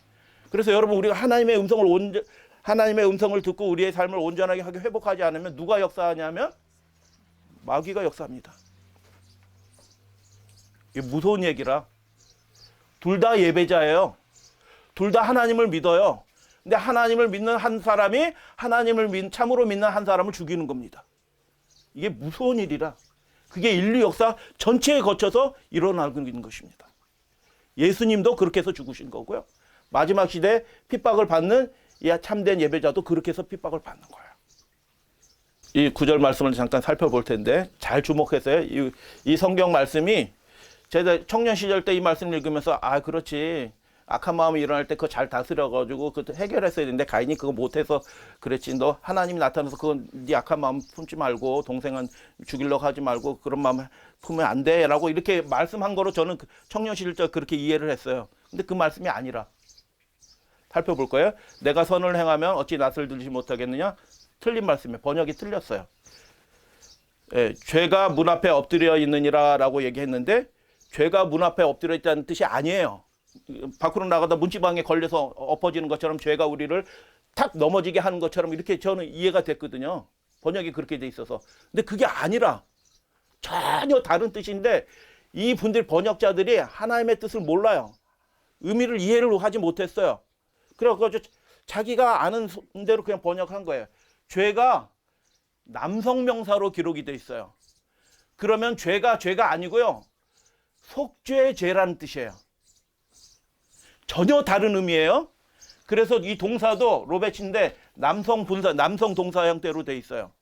그래서 여러분 우리가 하나님의 음성을 듣고 우리의 삶을 온전하게 회복하지 않으면 누가 역사하냐면 마귀가 역사합니다. 이게 무서운 얘기라. 둘 다 예배자예요. 둘 다 하나님을 믿어요. 근데 하나님을 믿는 한 사람이 참으로 믿는 한 사람을 죽이는 겁니다. 이게 무서운 일이라. 그게 인류 역사 전체에 거쳐서 일어나고 있는 것입니다. 예수님도 그렇게 해서 죽으신 거고요. 마지막 시대에 핍박을 받는 이 참된 예배자도 그렇게 해서 핍박을 받는 거예요. 이 구절 말씀을 잠깐 살펴볼 텐데 잘 주목했어요. 이 성경 말씀이 제가 청년 시절 때 이 말씀을 읽으면서 그렇지. 악한 마음이 일어날 때 그거 잘 다스려가지고 그것도 해결했어야 되는데 가인이 그거 못해서 그랬지. 너 하나님이 나타나서 그건 네 악한 마음 품지 말고 동생은 죽이려고 하지 말고 그런 마음 품으면 안 돼 라고 이렇게 말씀한 거로 저는 청년 시절 때 그렇게 이해를 했어요. 근데 그 말씀이 아니라 살펴볼 거예요. 내가 선을 행하면 어찌 낯을 들지 못하겠느냐. 틀린 말씀이에요. 번역이 틀렸어요. 예, 죄가 문 앞에 엎드려 있느니라 라고 얘기했는데 죄가 문 앞에 엎드려 있다는 뜻이 아니에요. 밖으로 나가다 문지방에 걸려서 엎어지는 것처럼 죄가 우리를 탁 넘어지게 하는 것처럼 이렇게 저는 이해가 됐거든요. 번역이 그렇게 돼 있어서. 근데 그게 아니라 전혀 다른 뜻인데 이 분들 번역자들이 하나님의 뜻을 몰라요. 의미를 이해를 하지 못했어요. 그래서 자기가 아는 대로 그냥 번역한 거예요. 죄가 남성 명사로 기록이 돼 있어요. 그러면 죄가 아니고요. 속죄죄라는 뜻이에요. 전혀 다른 의미예요. 그래서 이 동사도 로베치인데 남성 동사 형태로 돼 있어요.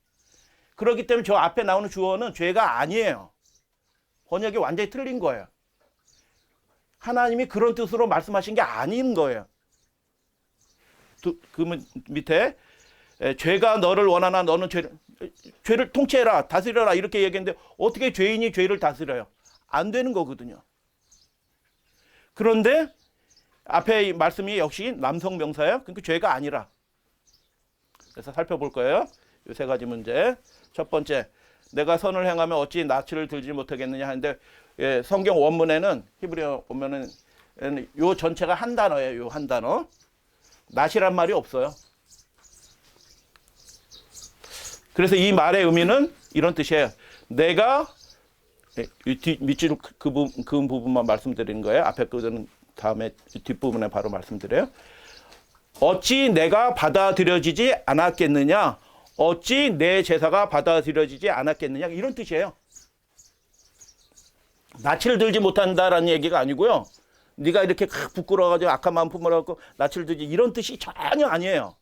그렇기 때문에 저 앞에 나오는 주어는 죄가 아니에요. 번역이 완전히 틀린 거예요. 하나님이 그런 뜻으로 말씀하신 게 아닌 거예요. 그 밑에 죄가 너를 원하나 너는 죄를 통치해라 다스려라 이렇게 얘기했는데 어떻게 죄인이 죄를 다스려요? 안 되는 거거든요. 그런데 앞에 말씀이 역시 남성 명사예요. 그러니까 죄가 아니라. 그래서 살펴볼 거예요. 이 세 가지 문제. 첫 번째, 내가 선을 행하면 어찌 낯을 들지 못하겠느냐 하는데 성경 원문에는 히브리어 보면은 요 전체가 한 단어예요. 요 한 단어. 낯이란 말이 없어요. 그래서 이 말의 의미는 이런 뜻이에요. 내가 밑줄 그 부분만 말씀드리는 거예요. 앞에 거는 다음에 뒷부분에 바로 말씀드려요. 어찌 내가 받아들여지지 않았겠느냐? 어찌 내 제사가 받아들여지지 않았겠느냐? 이런 뜻이에요. 낯을 들지 못한다라는 얘기가 아니고요. 네가 이렇게 부끄러워가지고 악한 마음 품으라고 낯을 들지 이런 뜻이 전혀 아니에요.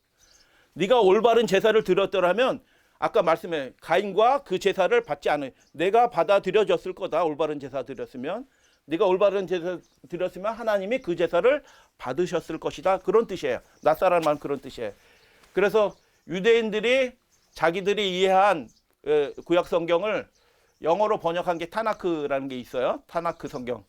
네가 올바른 제사를 드렸더라면 아까 말씀해 가인과 그 제사를 받지 않아요. 내가 받아들여졌을 거다. 올바른 제사 드렸으면 네가 올바른 제사 드렸으면 하나님이 그 제사를 받으셨을 것이다. 그런 뜻이에요. 낯사라는 말은 그런 뜻이에요. 그래서 유대인들이 자기들이 이해한 구약 성경을 영어로 번역한 게 타나크라는 게 있어요. 타나크 성경.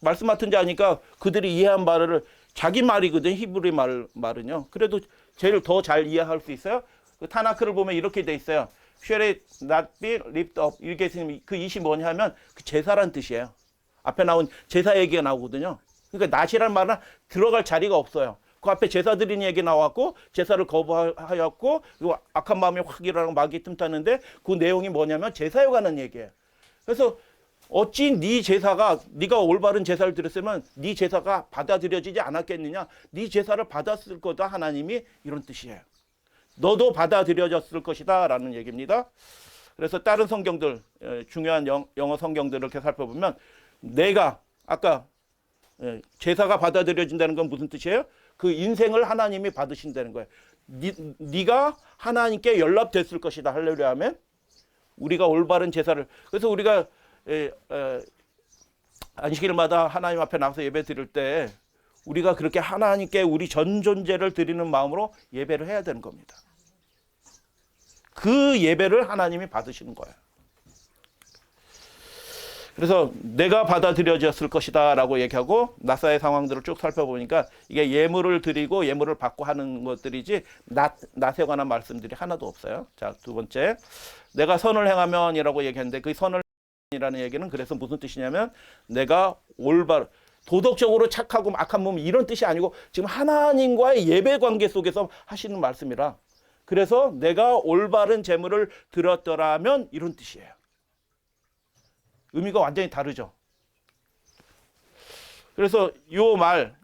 말씀 맡은 자니까 그들이 이해한 말을 자기 말이거든. 히브리 말은요. 그래도 제일 더 잘 이해할 수 있어요. 그 타나크를 보면 이렇게 돼 있어요. Shall it not be lifted up. 이렇게 있으면 그 이시 뭐냐면 그 제사란 뜻이에요. 앞에 나온 제사 얘기가 나오거든요. 그러니까 낫이라는 말은 들어갈 자리가 없어요. 그 앞에 제사 드린 얘기 나왔고 제사를 거부하였고 그리고 악한 마음이 확 일어나고 마귀 틈타는데 그 내용이 뭐냐면 제사에 관한 얘기예요. 그래서 어찌 네 제사가 네가 올바른 제사를 드렸으면 네 제사가 받아들여지지 않았겠느냐? 네 제사를 받았을 거다 하나님이 이런 뜻이에요. 너도 받아들여졌을 것이다 라는 얘기입니다. 그래서 다른 성경들 중요한 영어 성경들을 이렇게 살펴보면 내가 아까 제사가 받아들여진다는 건 무슨 뜻이에요? 그 인생을 하나님이 받으신다는 거예요. 네가 하나님께 연락됐을 것이다. 할렐루야 하면 우리가 올바른 제사를 그래서 우리가 안식일마다 하나님 앞에 나가서 예배 드릴 때 우리가 그렇게 하나님께 우리 전 존재를 드리는 마음으로 예배를 해야 되는 겁니다. 그 예배를 하나님이 받으시는 거예요. 그래서 내가 받아들여졌을 것이다 라고 얘기하고 나사의 상황들을 쭉 살펴보니까 이게 예물을 드리고 예물을 받고 하는 것들이지 낫에 관한 말씀들이 하나도 없어요. 자, 두 번째 내가 선을 행하면 이라고 얘기했는데 그 선을 이라는 얘기는 그래서 무슨 뜻이냐면 내가 올바른 도덕적으로 착하고 악한 몸 이런 뜻이 아니고 지금 하나님과의 예배 관계 속에서 하시는 말씀이라 그래서 내가 올바른 제물을 드렸더라면 이런 뜻이에요. 의미가 완전히 다르죠. 그래서 요 말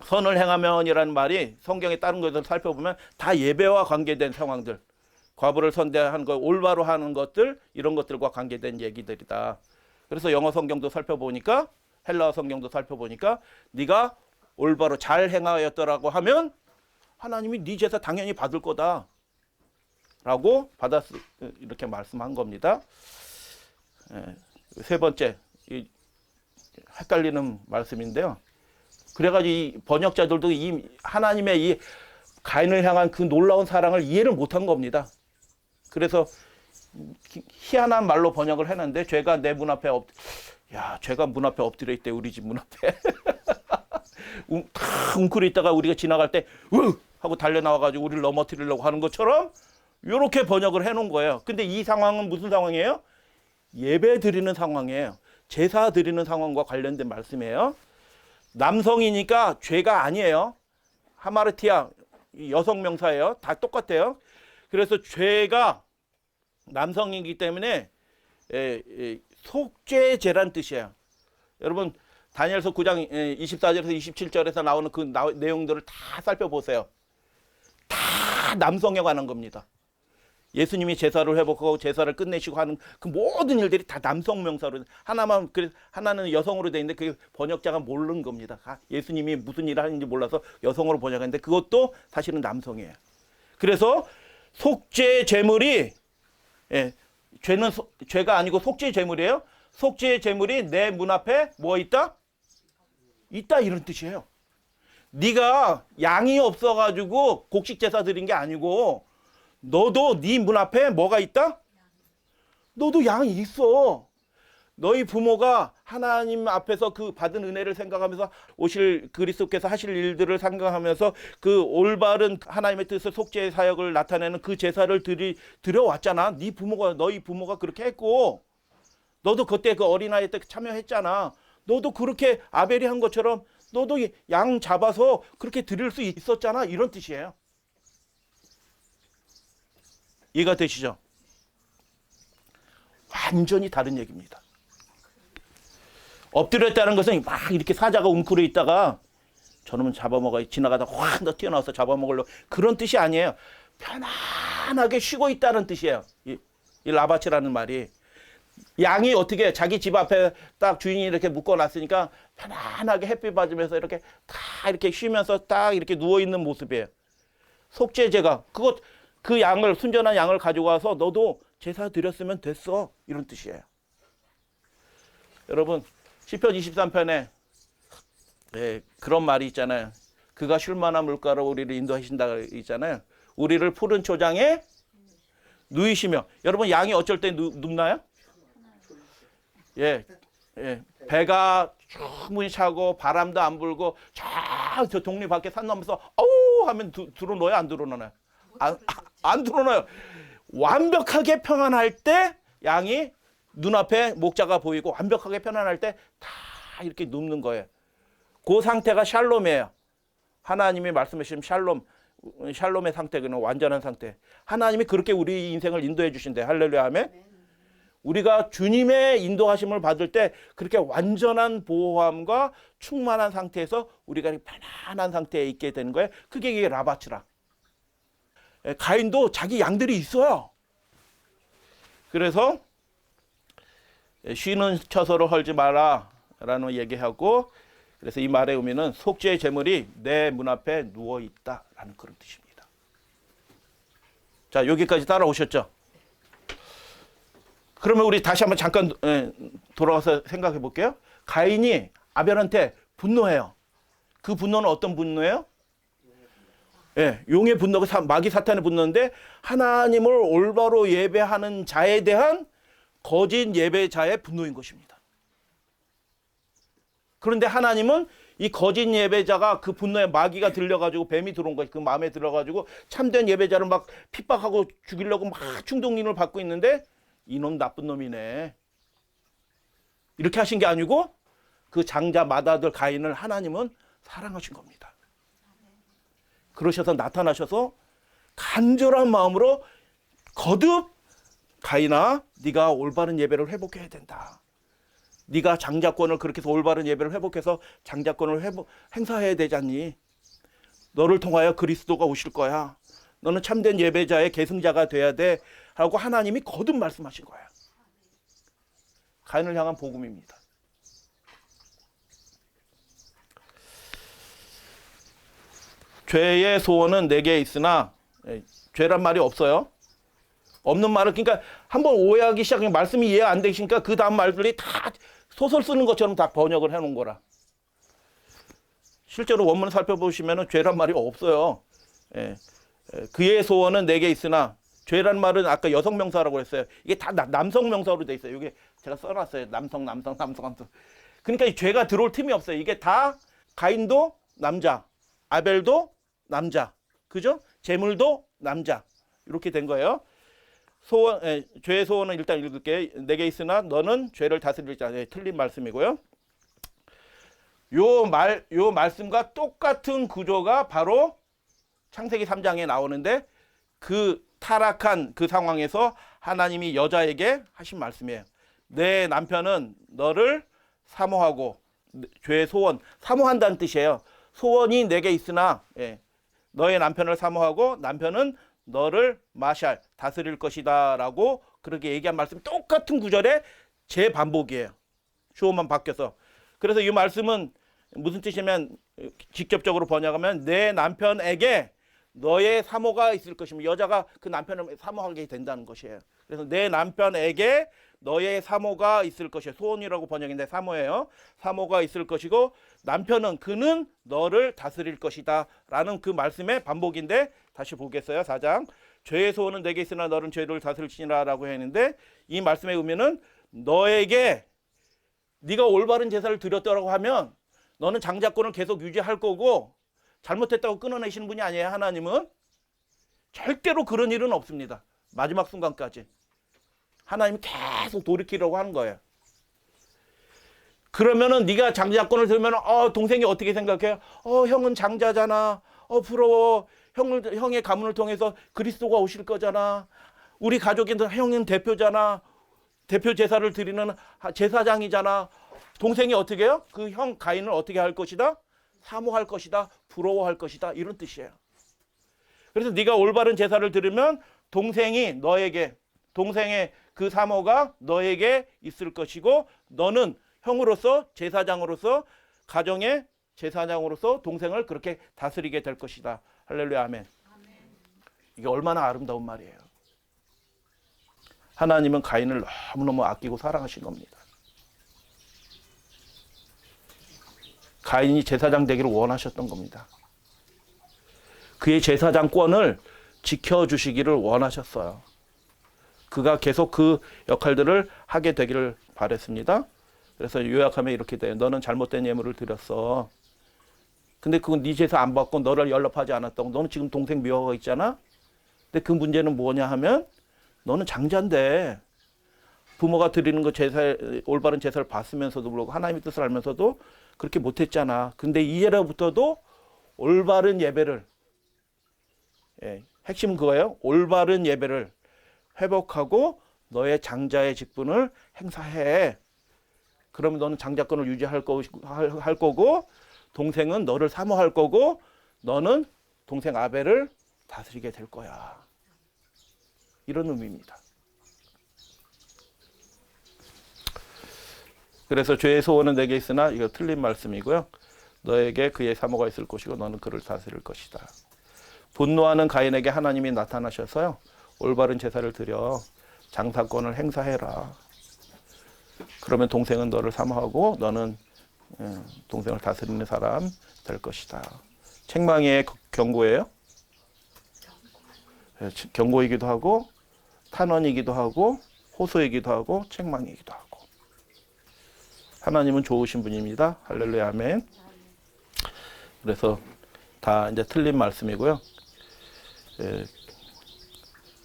선을 행하면이라는 말이 성경에 다른 것을 살펴보면 다 예배와 관계된 상황들 과부를 선대한 것, 올바로 하는 것들 이런 것들과 관계된 얘기들이다. 그래서 영어 성경도 살펴보니까 헬라어 성경도 살펴보니까 네가 올바로 잘 행하였더라고 하면 하나님이 네 제사 당연히 받을 거다 라고 이렇게 말씀한 겁니다. 세 번째 헷갈리는 말씀인데요. 그래가지고 이 번역자들도 이 하나님의 이 가인을 향한 그 놀라운 사랑을 이해를 못한 겁니다. 그래서 희한한 말로 번역을 했는데 죄가 내 문 앞에 죄가 문 앞에 엎드려 있대. 우리 집 문 앞에 웅크려 있다가 우리가 지나갈 때 하고 달려 나와가지고 우리를 넘어뜨리려고 하는 것처럼 이렇게 번역을 해놓은 거예요. 근데 이 상황은 무슨 상황이에요? 예배 드리는 상황이에요. 제사 드리는 상황과 관련된 말씀이에요. 남성이니까 죄가 아니에요. 하마르티아 여성 명사예요. 다 똑같아요. 그래서 죄가 남성이기 때문에 속죄제란 뜻이에요. 여러분 다니엘서 9장 24절에서 27절에서 나오는 그 내용들을 다 살펴보세요. 다 남성에 관한 겁니다. 예수님이 제사를 회복하고 제사를 끝내시고 하는 그 모든 일들이 다 남성 명사로 하나는 여성으로 되어 있는데 그 번역자가 모르는 겁니다. 예수님이 무슨 일을 하는지 몰라서 여성으로 번역했는데 그것도 사실은 남성이에요. 그래서 속죄 제물이 죄는 죄가 아니고 속죄 제물이에요. 속죄 제물이 내 문 앞에 뭐 있다? 있다 이런 뜻이에요. 네가 양이 없어가지고 곡식 제사 드린 게 아니고 너도 네 문 앞에 뭐가 있다? 너도 양이 있어. 너희 부모가 하나님 앞에서 그 받은 은혜를 생각하면서 오실 그리스도께서 하실 일들을 생각하면서 그 올바른 하나님의 뜻을 속죄의 사역을 나타내는 그 제사를 드려왔잖아. 너희 부모가 그렇게 했고 너도 그때 그 어린아이 때 참여했잖아. 너도 그렇게 아벨이 한 것처럼 너도 양 잡아서 그렇게 드릴 수 있었잖아. 이런 뜻이에요. 이해가 되시죠? 완전히 다른 얘기입니다. 엎드렸다는 것은 막 이렇게 사자가 웅크려 있다가 저놈은 잡아먹어 지나가다 확 튀어나와서 잡아먹으려고 그런 뜻이 아니에요. 편안하게 쉬고 있다는 뜻이에요. 이 라바치라는 말이. 양이 어떻게 자기 집 앞에 딱 주인이 이렇게 묶어놨으니까 편안하게 햇빛 받으면서 이렇게 다 이렇게 쉬면서 딱 이렇게 누워있는 모습이에요. 속죄제가 그 양을 순전한 양을 가지고 와서 너도 제사 드렸으면 됐어 이런 뜻이에요. 여러분 시편 23편에 그런 말이 있잖아요. 그가 쉴만한 물가로 우리를 인도하신다 있잖아요. 우리를 푸른 초장에 누이시며. 여러분 양이 어쩔 때 눕나요? 배가 충분히 차고 바람도 안 불고 저 동네 밖에 산 넘어서 어우 하면 들어놓아요? 안 들어놓아요? 안 들어놓아요. 완벽하게 평안할 때 양이 눈앞에 목자가 보이고 완벽하게 편안할 때 다 이렇게 눕는 거예요. 그 상태가 샬롬이에요. 하나님이 말씀하신 샬롬의 상태는 완전한 상태. 하나님이 그렇게 우리 인생을 인도해 주신대. 할렐루야 아멘. 우리가 주님의 인도하심을 받을 때 그렇게 완전한 보호함과 충만한 상태에서 우리가 편안한 상태에 있게 되는 거예요. 그게 이게 라바츠라. 가인도 자기 양들이 있어요. 그래서 쉬는 처소로 헐지 마라 라는 얘기하고, 그래서 이 말의 의미는 속죄의 제물이 내 문 앞에 누워있다 라는 그런 뜻입니다. 자, 여기까지 따라오셨죠? 그러면 우리 다시 한번 잠깐 돌아가서 생각해 볼게요. 가인이 아벨한테 분노해요. 그 분노는 어떤 분노예요? 용의 분노가 마귀 사탄의 분노인데, 하나님을 올바로 예배하는 자에 대한 거짓 예배자의 분노인 것입니다. 그런데 하나님은 이 거짓 예배자가 그 분노에 마귀가 들려가지고 뱀이 들어온 거지. 그 마음에 들어가지고 참된 예배자를 막 핍박하고 죽이려고 막 충동인을 받고 있는데, 이놈 나쁜 놈이네 이렇게 하신 게 아니고 그 장자 맏아들 가인을 하나님은 사랑하신 겁니다. 그러셔서 나타나셔서 간절한 마음으로 거듭 가인아, 네가 올바른 예배를 회복해야 된다. 네가 장자권을 그렇게 해서 올바른 예배를 회복해서 장자권을 행사해야 되지 않니? 너를 통하여 그리스도가 오실 거야. 너는 참된 예배자의 계승자가 돼야 돼 하고 하나님이 거듭 말씀하신 거야. 가인을 향한 복음입니다. 죄의 소원은 내게 있으나, 죄란 말이 없어요. 없는 말을, 그러니까 한번 오해하기 시작하면 말씀이 이해 안 되시니까 그 다음 말들이 다 소설 쓰는 것처럼 다 번역을 해놓은 거라. 실제로 원문을 살펴보시면 죄란 말이 없어요. 그의 소원은 내게 있으나, 죄란 말은 아까 여성 명사라고 했어요. 이게 다 남성 명사로 돼 있어요. 이게 제가 써놨어요. 남성. 그러니까 이 죄가 들어올 틈이 없어요. 이게 다 가인도 남자, 아벨도 남자, 그죠? 제물도 남자. 이렇게 된 거예요. 죄의 소원은 일단 읽을게요. 내게 있으나 너는 죄를 다스릴 자. 틀린 말씀이고요. 요 말씀과 똑같은 구조가 바로 창세기 3장에 나오는데, 그 타락한 그 상황에서 하나님이 여자에게 하신 말씀이에요. 내 남편은 너를 사모하고, 죄의 소원, 사모한다는 뜻이에요. 소원이 내게 있으나, 너의 남편을 사모하고 남편은 너를 마샬, 다스릴 것이다 라고 그렇게 얘기한 말씀이 똑같은 구절의 재반복이에요. 주어만 바뀌어서. 그래서 이 말씀은 무슨 뜻이냐면, 직접적으로 번역하면 내 남편에게 너의 사모가 있을 것이며, 여자가 그 남편을 사모하게 된다는 것이에요. 그래서 내 남편에게 너의 사모가 있을 것이에요. 소원이라고 번역인데 사모예요. 사모가 있을 것이고, 남편은 그는 너를 다스릴 것이다 라는 그 말씀의 반복인데, 다시 보겠어요. 4장. 죄의 소원은 내게 있으나 너는 죄를 다스릴지니라 라고 했는데, 이 말씀의 의미는 너에게 네가 올바른 제사를 드렸다고 하면 너는 장자권을 계속 유지할 거고, 잘못했다고 끊어내시는 분이 아니에요. 하나님은 절대로 그런 일은 없습니다. 마지막 순간까지 하나님이 계속 돌이키려고 하는 거예요. 그러면은 네가 장자권을 들면 동생이 어떻게 생각해요? 형은 장자잖아. 부러워. 형의 가문을 통해서 그리스도가 오실 거잖아. 우리 가족인데 형님 대표잖아. 대표 제사를 드리는 제사장이잖아. 동생이 어떻게 해요? 그 형 가인을 어떻게 할 것이다? 사모할 것이다. 부러워할 것이다. 이런 뜻이에요. 그래서 네가 올바른 제사를 드리면 동생이 너에게, 동생의 그 사모가 너에게 있을 것이고, 너는 형으로서, 제사장으로서, 가정의 제사장으로서 동생을 그렇게 다스리게 될 것이다. 할렐루야, 아멘. 이게 얼마나 아름다운 말이에요. 하나님은 가인을 너무너무 아끼고 사랑하신 겁니다. 가인이 제사장 되기를 원하셨던 겁니다. 그의 제사장권을 지켜주시기를 원하셨어요. 그가 계속 그 역할들을 하게 되기를 바랬습니다. 그래서 요약하면 이렇게 돼요. 너는 잘못된 예물을 드렸어. 근데 그건 네 제사 안 받고 너를 연락하지 않았다고. 너는 지금 동생 미워하고 있잖아. 근데 그 문제는 뭐냐 하면 너는 장자인데 부모가 드리는 거 제사, 올바른 제사를 받으면서도 불구하고 하나님의 뜻을 알면서도 그렇게 못했잖아. 근데 이제로부터도 올바른 예배를, 핵심은 그거예요. 올바른 예배를 회복하고 너의 장자의 직분을 행사해. 그러면 너는 장자권을 유지할 거고, 동생은 너를 사모할 거고, 너는 동생 아벨을 다스리게 될 거야. 이런 의미입니다. 그래서 죄의 소원은 내게 있으나 이거 틀린 말씀이고요. 너에게 그의 사모가 있을 것이고 너는 그를 다스릴 것이다. 분노하는 가인에게 하나님이 나타나셔서요. 올바른 제사를 드려 장사권을 행사해라. 그러면 동생은 너를 사모하고 너는 동생을 다스리는 사람 될 것이다. 책망의 경고예요. 경고이기도 하고 탄원이기도 하고 호소이기도 하고 책망이기도 하고. 하나님은 좋으신 분입니다. 할렐루야, 아멘. 그래서 다 이제 틀린 말씀이고요.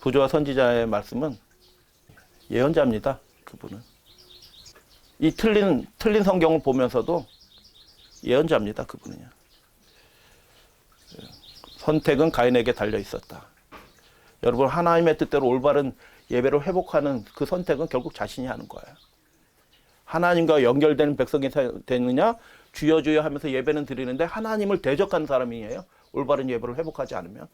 부조와 선지자의 말씀은 예언자입니다. 그분은 이 틀린 성경을 보면서도 예언자입니다. 그분은요. 선택은 가인에게 달려 있었다. 여러분, 하나님의 뜻대로 올바른 예배를 회복하는 그 선택은 결국 자신이 하는 거예요. 하나님과 연결되는 백성이 되느냐, 주여 주여 하면서 예배는 드리는데 하나님을 대적하는 사람이에요. 올바른 예배를 회복하지 않으면.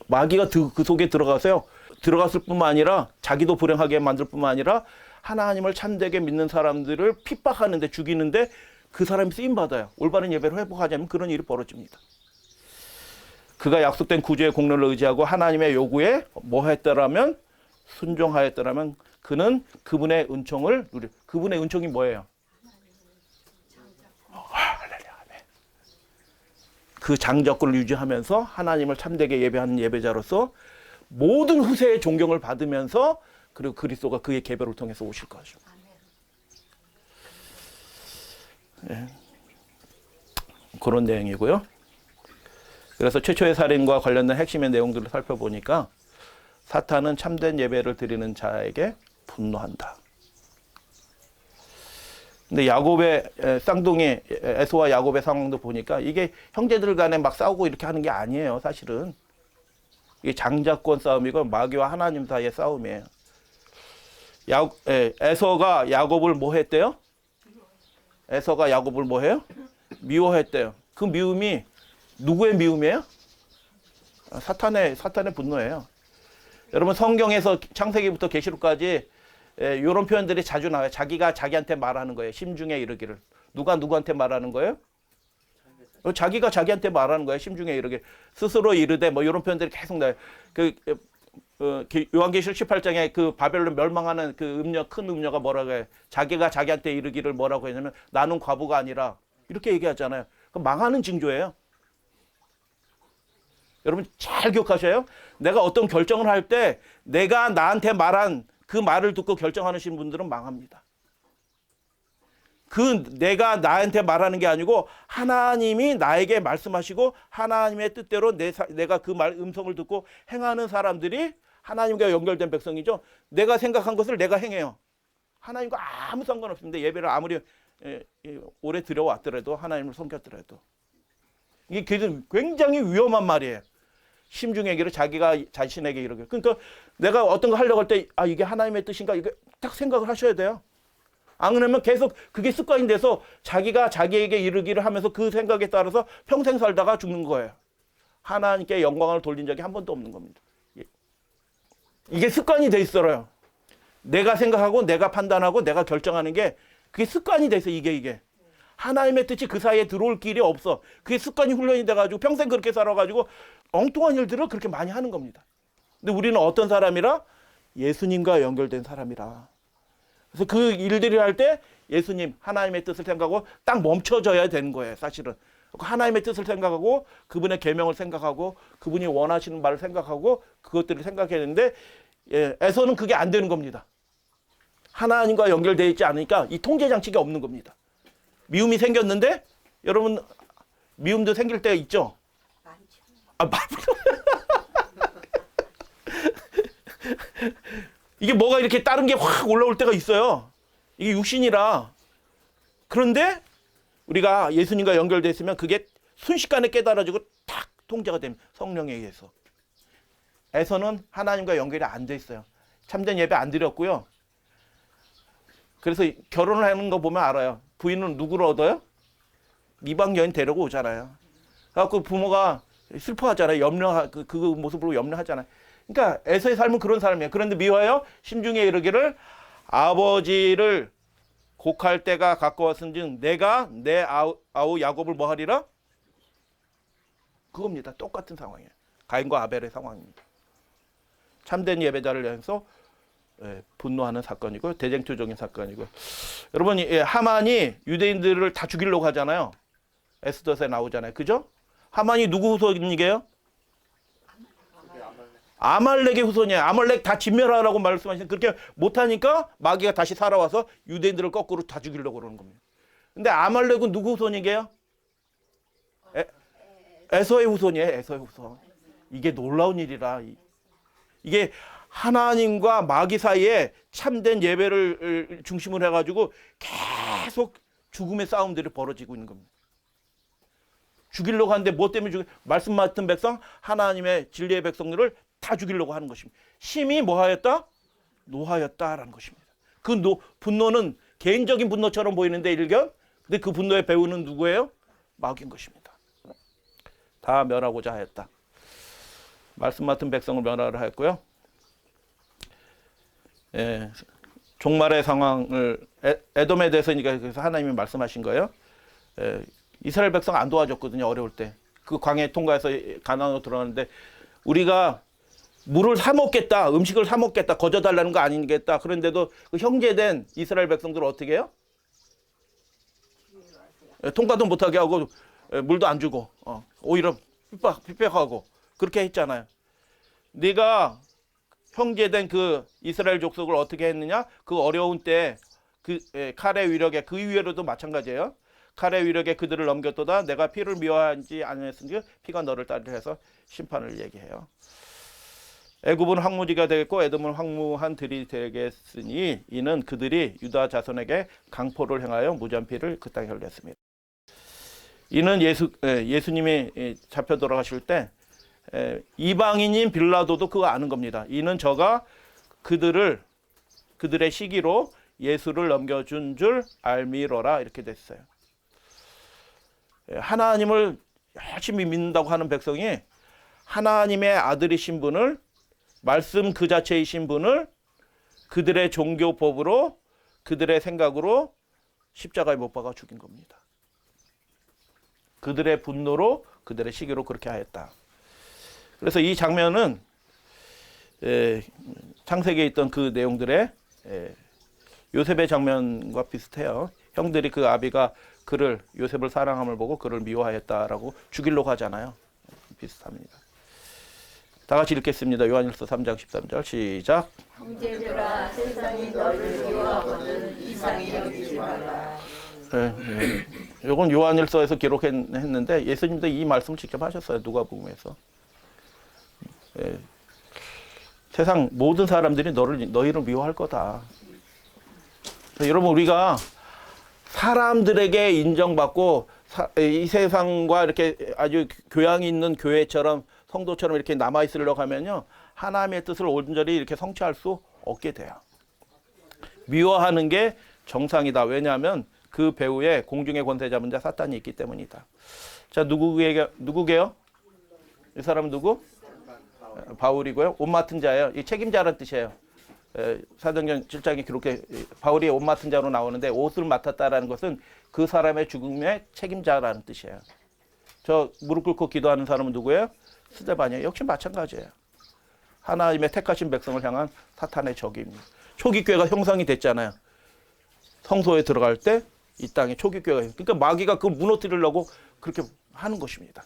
마귀가 그 속에 들어가서요. 들어갔을 뿐만 아니라 자기도 불행하게 만들 뿐만 아니라 하나님을 참되게 믿는 사람들을 핍박하는데, 죽이는데 그 사람이 쓰임받아요. 올바른 예배를 회복하자면 그런 일이 벌어집니다. 그가 약속된 구주의 공로를 의지하고 하나님의 요구에 뭐 했더라면, 순종하였더라면 그는 그분의 은총을 누려. 그분의 은총이 뭐예요? 그 장자권을 유지하면서 하나님을 참되게 예배하는 예배자로서 모든 후세의 존경을 받으면서, 그리고 그리스도가 그의 계배를 통해서 오실 거죠. 그런 내용이고요. 그래서 최초의 살인과 관련된 핵심의 내용들을 살펴보니까 사탄은 참된 예배를 드리는 자에게 분노한다. 근데 야곱의 쌍둥이 에서와 야곱의 상황도 보니까 이게 형제들 간에 막 싸우고 이렇게 하는 게 아니에요. 사실은 이게 장자권 싸움이고 마귀와 하나님 사이의 싸움이에요. 에서가 야곱을 뭐 했대요? 에서가 야곱을 뭐 해요? 미워했대요. 그 미움이 누구의 미움이에요? 사탄의 분노예요. 여러분, 성경에서 창세기부터 계시록까지 이런 표현들이 자주 나와요. 자기가 자기한테 말하는 거예요. 심중에 이르기를. 누가 누구한테 말하는 거예요? 자기가 자기한테 말하는 거예요. 심중에 이르기를. 스스로 이르되 뭐 이런 표현들이 계속 나와요. 요한계시록 18장에 그 바벨론 멸망하는 그 큰 음녀가 뭐라고 해요? 자기가 자기한테 이르기를 뭐라고 했냐면 나는 과부가 아니라, 이렇게 얘기하잖아요. 그 망하는 징조예요. 여러분 잘 기억하셔요. 내가 어떤 결정을 할 때 내가 나한테 말한 그 말을 듣고 결정하시는 분들은 망합니다. 그 내가 나한테 말하는 게 아니고 하나님이 나에게 말씀하시고 하나님의 뜻대로 내가 그 음성을 듣고 행하는 사람들이 하나님과 연결된 백성이죠. 내가 생각한 것을 내가 행해요. 하나님과 아무 상관없습니다. 예배를 아무리 오래 드려왔더라도, 하나님을 섬겼더라도. 이게 굉장히 위험한 말이에요. 심중에 이르 자기가 자신에게 이르게. 그러니까 내가 어떤 거 하려고 할 때 이게 하나님의 뜻인가 이게 딱 생각을 하셔야 돼요. 안 그러면 계속 그게 습관이 돼서 자기가 자기에게 이르기를 하면서 그 생각에 따라서 평생 살다가 죽는 거예요. 하나님께 영광을 돌린 적이 한 번도 없는 겁니다. 이게 습관이 돼 있어요. 내가 생각하고 내가 판단하고 내가 결정하는 게 그게 습관이 돼서 이게 하나님의 뜻이 그 사이에 들어올 길이 없어. 그게 습관이 훈련이 돼가지고 평생 그렇게 살아가지고 엉뚱한 일들을 그렇게 많이 하는 겁니다. 근데 우리는 어떤 사람이라? 예수님과 연결된 사람이라. 그래서 그 일들을 할 때 예수님, 하나님의 뜻을 생각하고 딱 멈춰져야 되는 거예요, 사실은. 하나님의 뜻을 생각하고 그분의 계명을 생각하고 그분이 원하시는 말을 생각하고 그것들을 생각해야 되는데 에서는 그게 안 되는 겁니다. 하나님과 연결되어 있지 않으니까 이 통제 장치가 없는 겁니다. 미움이 생겼는데 여러분 미움도 생길 때가 있죠? 많죠. 이게 뭐가 이렇게 다른 게 확 올라올 때가 있어요. 이게 육신이라. 그런데 우리가 예수님과 연결되어 있으면 그게 순식간에 깨달아지고 탁 통제가 됩니다. 성령에 의해서. 에서는 하나님과 연결이 안 돼 있어요. 참된 예배 안 드렸고요. 그래서 결혼을 하는 거 보면 알아요. 부인은 누구를 얻어요? 이방 여인 데리고 오잖아요. 그래갖고 부모가 슬퍼하잖아요. 그 모습으로 염려하잖아요. 그러니까 에서의 삶은 그런 삶이에요. 그런데 미워요. 심중에 이르기를 아버지를 곡할 때가 가까웠은즉 내가 내 아우 야곱을 뭐 하리라? 그겁니다. 똑같은 상황이에요. 가인과 아벨의 상황입니다. 참된 예배자를 향해서 분노하는 사건이고 대쟁투적인 사건이고. 여러분 하만이 유대인들을 다 죽이려고 하잖아요. 에스더서에 나오잖아요. 그죠? 하만이 누구 후손이게요? 아말렉의 후손이에요. 아말렉 다 진멸하라고 말씀하시는 그렇게 못하니까 마귀가 다시 살아와서 유대인들을 거꾸로 다 죽이려고 그러는 겁니다. 근데 아말렉은 누구 후손이게요? 에서의 후손이에요. 에서의 후손. 이게 놀라운 일이라. 이게 하나님과 마귀 사이에 참된 예배를 중심으로 해가지고 계속 죽음의 싸움들이 벌어지고 있는 겁니다. 죽이려고 하는데 뭐 때문에 말씀 맡은 백성, 하나님의 진리의 백성들을 다 죽이려고 하는 것입니다. 심히 뭐하였다? 노하였다라는 것입니다. 그 분노는 개인적인 분노처럼 보이는데 일견, 근데 그 분노의 배후는 누구예요? 마귀인 것입니다. 다 멸하고자 하였다. 말씀 맡은 백성을 멸하려 하였고요. 종말의 상황을 에돔에 대해서니까 그래서 하나님이 말씀하신 거예요. 이스라엘 백성 안 도와줬거든요. 어려울 때. 그 광해 통과해서 가나안으로 들어가는데 우리가 물을 사 먹겠다, 음식을 사 먹겠다, 거저달라는 거 아니겠다. 그런데도 그 형제된 이스라엘 백성들을 어떻게 해요? 통과도 못하게 하고 물도 안 주고 오히려 핍박하고 그렇게 했잖아요. 네가 형제된 그 이스라엘 족속을 어떻게 했느냐? 그 어려운 때 그 칼의 위력에 그 이후에도 마찬가지예요. 칼의 위력에 그들을 넘겼도다. 내가 피를 미워하지 않았으니 피가 너를 따르려 해서 심판을 얘기해요. 애굽은 황무지가 되겠고 에돔은 황무한 들이 되겠으니 이는 그들이 유다 자손에게 강포를 행하여 무잔피를 그 땅에 흘렸습니다. 이는 예수님이 잡혀 돌아가실 때 이방인인 빌라도도 그거 아는 겁니다. 이는 저가 그들의 시기로 예수를 넘겨준 줄 알미러라 이렇게 됐어요. 하나님을 열심히 믿는다고 하는 백성이 하나님의 아들이신 분을 말씀 그 자체이신 분을 그들의 종교법으로 그들의 생각으로 십자가에 못 박아 죽인 겁니다. 그들의 분노로 그들의 시기로 그렇게 하였다. 그래서 이 장면은 창세기에 있던 그 내용들의 요셉의 장면과 비슷해요. 형들이 그 아비가 요셉을 사랑함을 보고 그를 미워하였다라고 죽이려고 하잖아요. 비슷합니다. 다 같이 읽겠습니다. 요한일서 3장 13절 시작. 형제들아 세상이 너를 미워하거든 이상히 여기지 말라. 이건 요한일서에서 기록했는데 예수님도 이 말씀을 직접 하셨어요. 누가복음에서. 세상 모든 사람들이 너희를 미워할 거다. 여러분 우리가 사람들에게 인정받고 이 세상과 이렇게 아주 교양이 있는 교회처럼 성도처럼 이렇게 남아 있으려고 하면요, 하나님의 뜻을 온전히 이렇게 성취할 수 없게 돼요. 미워하는 게 정상이다. 왜냐하면 그 배후에 공중의 권세 잡은 자 사탄이 있기 때문이다. 자, 누구게요? 이 사람은 누구? 바울이고요. 옷 맡은 자예요. 이 책임자라는 뜻이에요. 사도행전 7장에 기록해 바울이 옷 맡은 자로 나오는데, 옷을 맡았다라는 것은 그 사람의 죽음의 책임자라는 뜻이에요. 저 무릎 꿇고 기도하는 사람은 누구예요? 스데반이에요. 역시 마찬가지예요. 하나님의 택하신 백성을 향한 사탄의 적입니다. 초기 교회가 형성이 됐잖아요. 성소에 들어갈 때 이 땅에 초기 교회가, 그러니까 마귀가 그걸 무너뜨리려고 그렇게 하는 것입니다.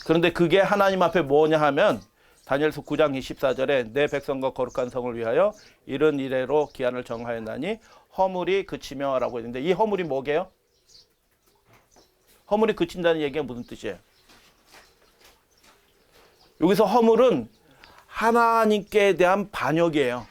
그런데 그게 하나님 앞에 뭐냐 하면 다니엘서 9장 24절에 내 백성과 거룩한 성을 위하여 이런 이래로 기한을 정하였나니 허물이 그치며 라고 했는데, 이 허물이 뭐게요? 허물이 그친다는 얘기가 무슨 뜻이에요? 여기서 허물은 하나님께 대한 반역이에요.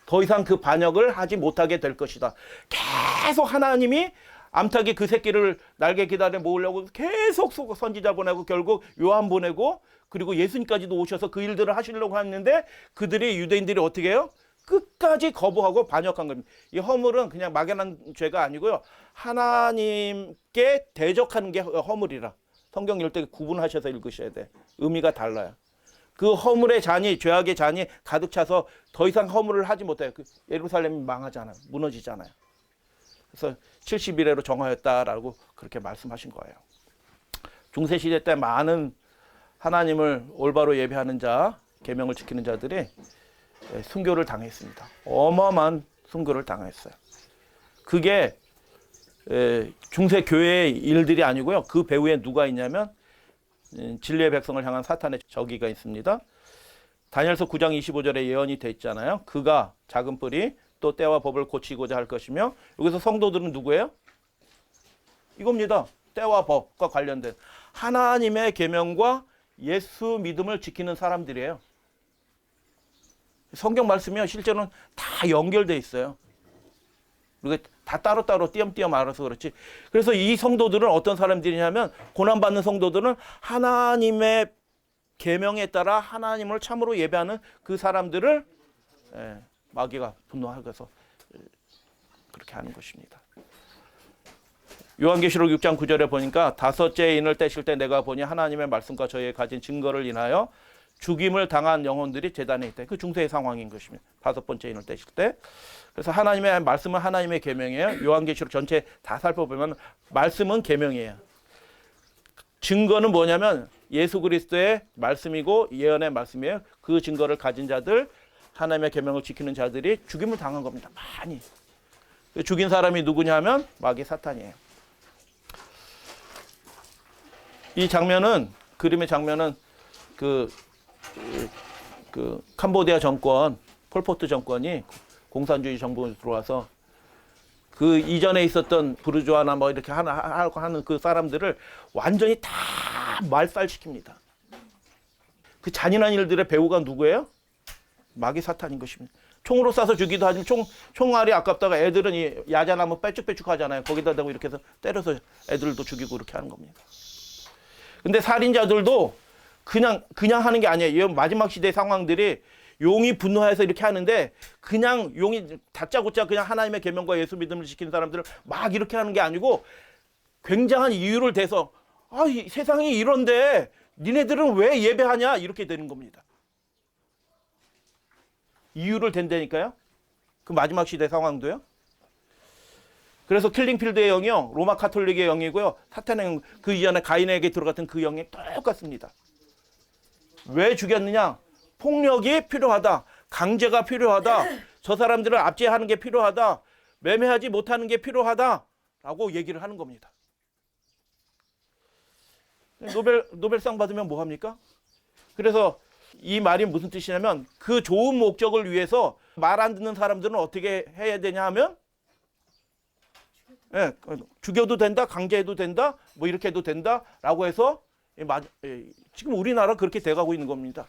더 이상 그 반역을 하지 못하게 될 것이다. 계속 하나님이 암탉이 그 새끼를 날개 기다려 모으려고 계속 선지자 보내고 결국 요한 보내고 그리고 예수님까지도 오셔서 그 일들을 하시려고 했는데, 그들이 유대인들이 어떻게 해요? 끝까지 거부하고 반역한 겁니다. 이 허물은 그냥 막연한 죄가 아니고요, 하나님께 대적하는 게 허물이라. 성경 읽을 때 구분하셔서 읽으셔야 돼. 의미가 달라요. 그 허물의 잔이, 죄악의 잔이 가득 차서 더 이상 허물을 하지 못해요. 그 예루살렘이 망하잖아요. 무너지잖아요. 그래서 70일에로 정하였다라고 그렇게 말씀하신 거예요. 중세시대 때 많은 하나님을 올바로 예배하는 자, 계명을 지키는 자들이 순교를 당했습니다. 어마어마한 순교를 당했어요. 그게 중세 교회의 일들이 아니고요, 그 배후에 누가 있냐면 진리의 백성을 향한 사탄의 적이가 있습니다. 다니엘서 9장 25절에 예언이 돼 있잖아요. 그가 작은 뿔이 또 때와 법을 고치고자 할 것이며, 여기서 성도들은 누구예요? 이겁니다. 때와 법과 관련된 하나님의 계명과 예수 믿음을 지키는 사람들이에요. 성경 말씀이요, 실제로는 다 연결돼 있어요. 그리고 다 따로따로 띄엄띄엄 알아서 그렇지. 그래서 이 성도들은 어떤 사람들이냐면, 고난받는 성도들은 하나님의 계명에 따라 하나님을 참으로 예배하는 그 사람들을 마귀가 분노하고서 그렇게 하는 것입니다. 요한계시록 6장 9절에 보니까 다섯째 인을 떼실 때 내가 보니 하나님의 말씀과 저희의 가진 증거를 인하여 죽임을 당한 영혼들이 제단에 있다. 그 중세의 상황인 것입니다. 다섯 번째 인을 떼실 때. 그래서 하나님의 말씀은 하나님의 계명이에요. 요한계시록 전체 다 살펴보면 말씀은 계명이에요. 증거는 뭐냐면 예수 그리스도의 말씀이고 예언의 말씀이에요. 그 증거를 가진 자들, 하나님의 계명을 지키는 자들이 죽임을 당한 겁니다. 많이. 죽인 사람이 누구냐 하면 마귀 사탄이에요. 이 장면은, 그림의 장면은 그 캄보디아 정권, 폴포트 정권이 공산주의 정부에 들어와서 그 이전에 있었던 부르주아나 뭐 이렇게 하는 그 사람들을 완전히 다 말살시킵니다. 그 잔인한 일들의 배후가 누구예요? 마귀 사탄인 것입니다. 총으로 쏴서 죽이도 하지만 총알이 아깝다가 애들은 이 야자나무 빼쭉빼쭉 하잖아요. 거기다 대고 이렇게 해서 때려서 애들도 죽이고 그렇게 하는 겁니다. 근데 살인자들도 그냥 하는 게 아니에요. 이 마지막 시대 상황들이 용이 분노해서 이렇게 하는데, 그냥 용이 다짜고짜 그냥 하나님의 계명과 예수 믿음을 지키는 사람들을 막 이렇게 하는 게 아니고, 굉장한 이유를 대서 이 세상이 이런데 니네들은 왜 예배하냐 이렇게 되는 겁니다. 이유를 댄다니까요. 그 마지막 시대 상황도요. 그래서 킬링필드의 영이요, 로마 카톨릭의 영이고요, 사탄의 영, 그 이전에 가인에게 들어갔던 그 영이 똑같습니다. 왜 죽였느냐? 폭력이 필요하다. 강제가 필요하다. 저 사람들을 압제하는 게 필요하다. 매매하지 못하는 게 필요하다. 라고 얘기를 하는 겁니다. 노벨상 받으면 뭐 합니까? 그래서 이 말이 무슨 뜻이냐면, 그 좋은 목적을 위해서 말 안 듣는 사람들은 어떻게 해야 되냐 하면, 죽여도 된다, 강제해도 된다, 뭐 이렇게 해도 된다 라고 해서 지금 우리나라 그렇게 돼가고 있는 겁니다.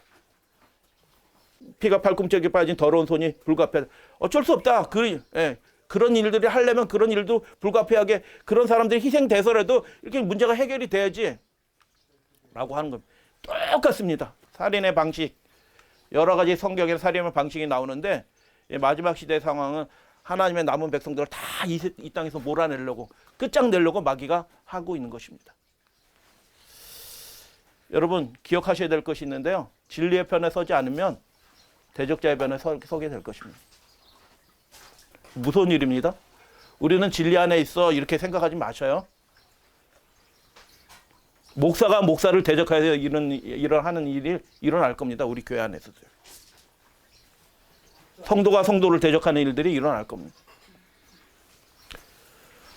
피가 발꿈치에 빠진 더러운 손이 불가피하다. 어쩔 수 없다. 그런 일들이 하려면 그런 일도 불가피하게, 그런 사람들이 희생돼서라도 이렇게 문제가 해결이 돼야지 라고 하는 겁니다. 똑같습니다. 살인의 방식, 여러 가지 성경의 살인의 방식이 나오는데 마지막 시대 상황은 하나님의 남은 백성들을 다 이 땅에서 몰아내려고 끝장내려고 마귀가 하고 있는 것입니다. 여러분 기억하셔야 될 것이 있는데요. 진리의 편에 서지 않으면 대적자의 편에 서게 될 것입니다. 무서운 일입니다. 우리는 진리 안에 있어 이렇게 생각하지 마셔요. 목사가 목사를 대적하여 하는 일이 일어날 겁니다. 우리 교회 안에서도. 성도가 성도를 대적하는 일들이 일어날 겁니다.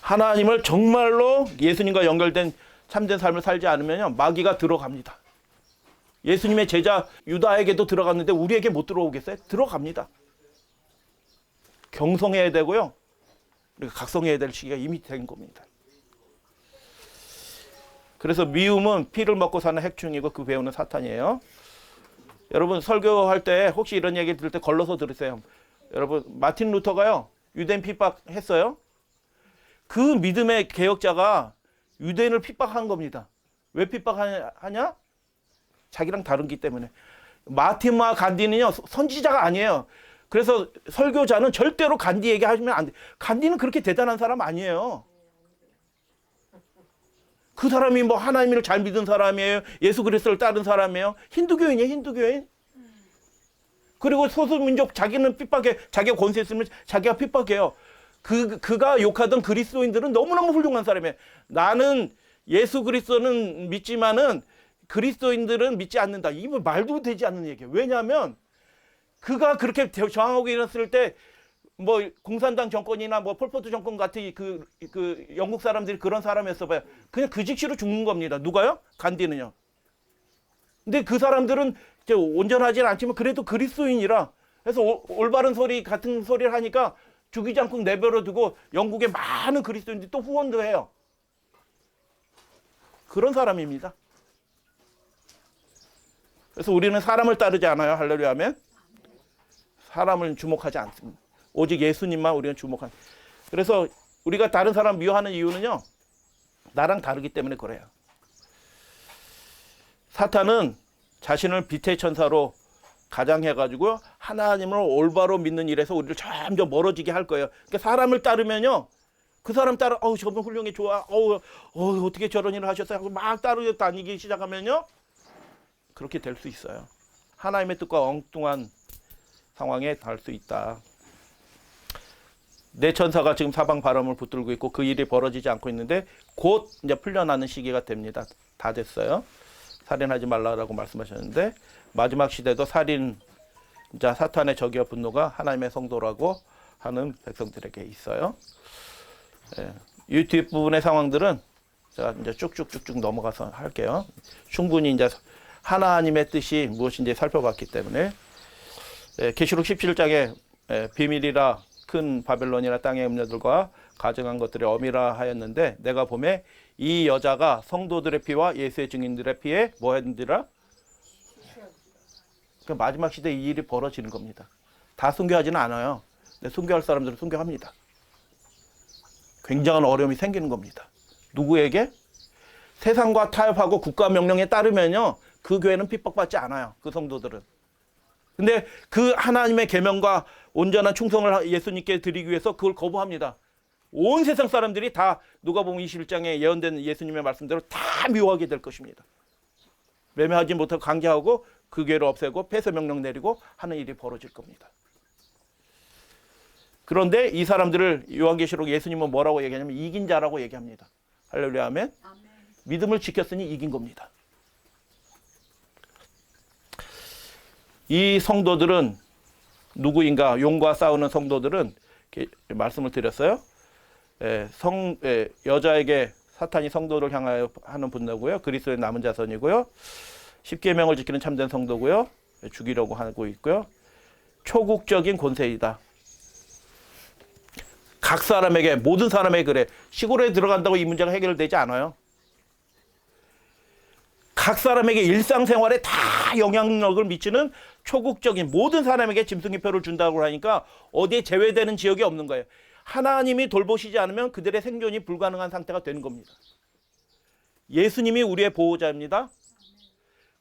하나님을 정말로 예수님과 연결된 참된 삶을 살지 않으면요, 마귀가 들어갑니다. 예수님의 제자 유다에게도 들어갔는데 우리에게 못 들어오겠어요? 들어갑니다. 경성해야 되고요, 우리가 각성해야 될 시기가 이미 된 겁니다. 그래서 미움은 피를 먹고 사는 핵충이고 그 배우는 사탄이에요. 여러분 설교할 때 혹시 이런 얘기 들을 때 걸러서 들으세요. 여러분 마틴 루터가요, 유대인 핍박했어요. 그 믿음의 개혁자가 유대인을 핍박한 겁니다. 왜 핍박하냐? 자기랑 다른기 때문에. 마틴마 간디는요, 선지자가 아니에요. 그래서 설교자는 절대로 간디 얘기하시면 안 돼. 간디는 그렇게 대단한 사람 아니에요. 그 사람이 뭐 하나님을 잘 믿은 사람이에요. 예수 그리스도를 따른 사람이에요. 힌두교인이에요, 힌두교인. 그리고 소수민족 자기는 핍박해, 자기가 권세 있으면 자기가 핍박해요. 그가 욕하던 그리스도인들은 너무너무 훌륭한 사람이에요. 나는 예수 그리스도는 믿지만은 그리스도인들은 믿지 않는다. 이거 말도 되지 않는 얘기예요. 왜냐하면 그가 그렇게 저항하고 일어났을 때 뭐 공산당 정권이나 뭐 폴포트 정권 같은 그 영국 사람들이 그런 사람이었어 봐요. 그냥 그 즉시로 죽는 겁니다. 누가요? 간디는요. 근데 그 사람들은 이제 온전하지는 않지만 그래도 그리스도인이라, 그래서 올바른 소리 같은 소리를 하니까 죽이지 않고 내버려 두고 영국의 많은 그리스도인들이 또 후원도 해요. 그런 사람입니다. 그래서 우리는 사람을 따르지 않아요. 할렐루야 하면. 사람을 주목하지 않습니다. 오직 예수님만 우리는 주목합니다. 그래서 우리가 다른 사람 미워하는 이유는요, 나랑 다르기 때문에 그래요. 사탄은 자신을 빛의 천사로 가장해가지고 하나님을 올바로 믿는 일에서 우리를 점점 멀어지게 할 거예요. 그러니까 사람을 따르면요, 그 사람 따라 저분 훌륭해 좋아, 어떻게 저런 일을 하셨어요 하고 막 따르고 다니기 시작하면요, 그렇게 될 수 있어요. 하나님의 뜻과 엉뚱한 상황에 닿을 수 있다. 내 천사가 지금 사방 바람을 붙들고 있고 그 일이 벌어지지 않고 있는데 곧 이제 풀려나는 시기가 됩니다. 다 됐어요. 살인하지 말라라고 말씀하셨는데 마지막 시대도 살인자 사탄의 적이여 분노가 하나님의 성도라고 하는 백성들에게 있어요. 이 뒷부분의 상황들은 제가 이제 쭉쭉쭉쭉 넘어가서 할게요. 충분히 이제 하나님의 뜻이 무엇인지 살펴봤기 때문에. 계시록 17장에 비밀이라 큰 바벨론이나 땅의 음녀들과 가증한 것들의 어미라 하였는데 내가 보매 이 여자가 성도들의 피와 예수의 증인들의 피에 뭐 했는지라? 그 마지막 시대에 이 일이 벌어지는 겁니다. 다 순교하지는 않아요. 근데 순교할 사람들은 순교합니다. 굉장한 어려움이 생기는 겁니다. 누구에게? 세상과 타협하고 국가 명령에 따르면요, 그 교회는 핍박받지 않아요. 그 성도들은. 근데 그 하나님의 계명과 온전한 충성을 예수님께 드리기 위해서 그걸 거부합니다. 온 세상 사람들이 다 누가복음 21장에 예언된 예수님의 말씀대로 다 미워하게 될 것입니다. 매매하지 못하고 강제하고 그 교회를 없애고 폐쇄 명령 내리고 하는 일이 벌어질 겁니다. 그런데 이 사람들을 요한계시록 예수님은 뭐라고 얘기하냐면 이긴 자라고 얘기합니다. 할렐루야 아멘. 믿음을 지켰으니 이긴 겁니다. 이 성도들은 누구인가? 용과 싸우는 성도들은 말씀을 드렸어요. 여자에게 사탄이 성도를 향하여 하는 분노고요. 그리스도의 남은 자손이고요. 십계명을 지키는 참된 성도고요. 죽이려고 하고 있고요. 초국적인 권세이다. 각 사람에게, 모든 사람에게 그래. 시골에 들어간다고 이 문제가 해결되지 않아요. 각 사람에게 일상생활에 다 영향력을 미치는 초국적인 모든 사람에게 짐승의표를 준다고 하니까 어디에 제외되는 지역이 없는 거예요. 하나님이 돌보시지 않으면 그들의 생존이 불가능한 상태가 되는 겁니다. 예수님이 우리의 보호자입니다.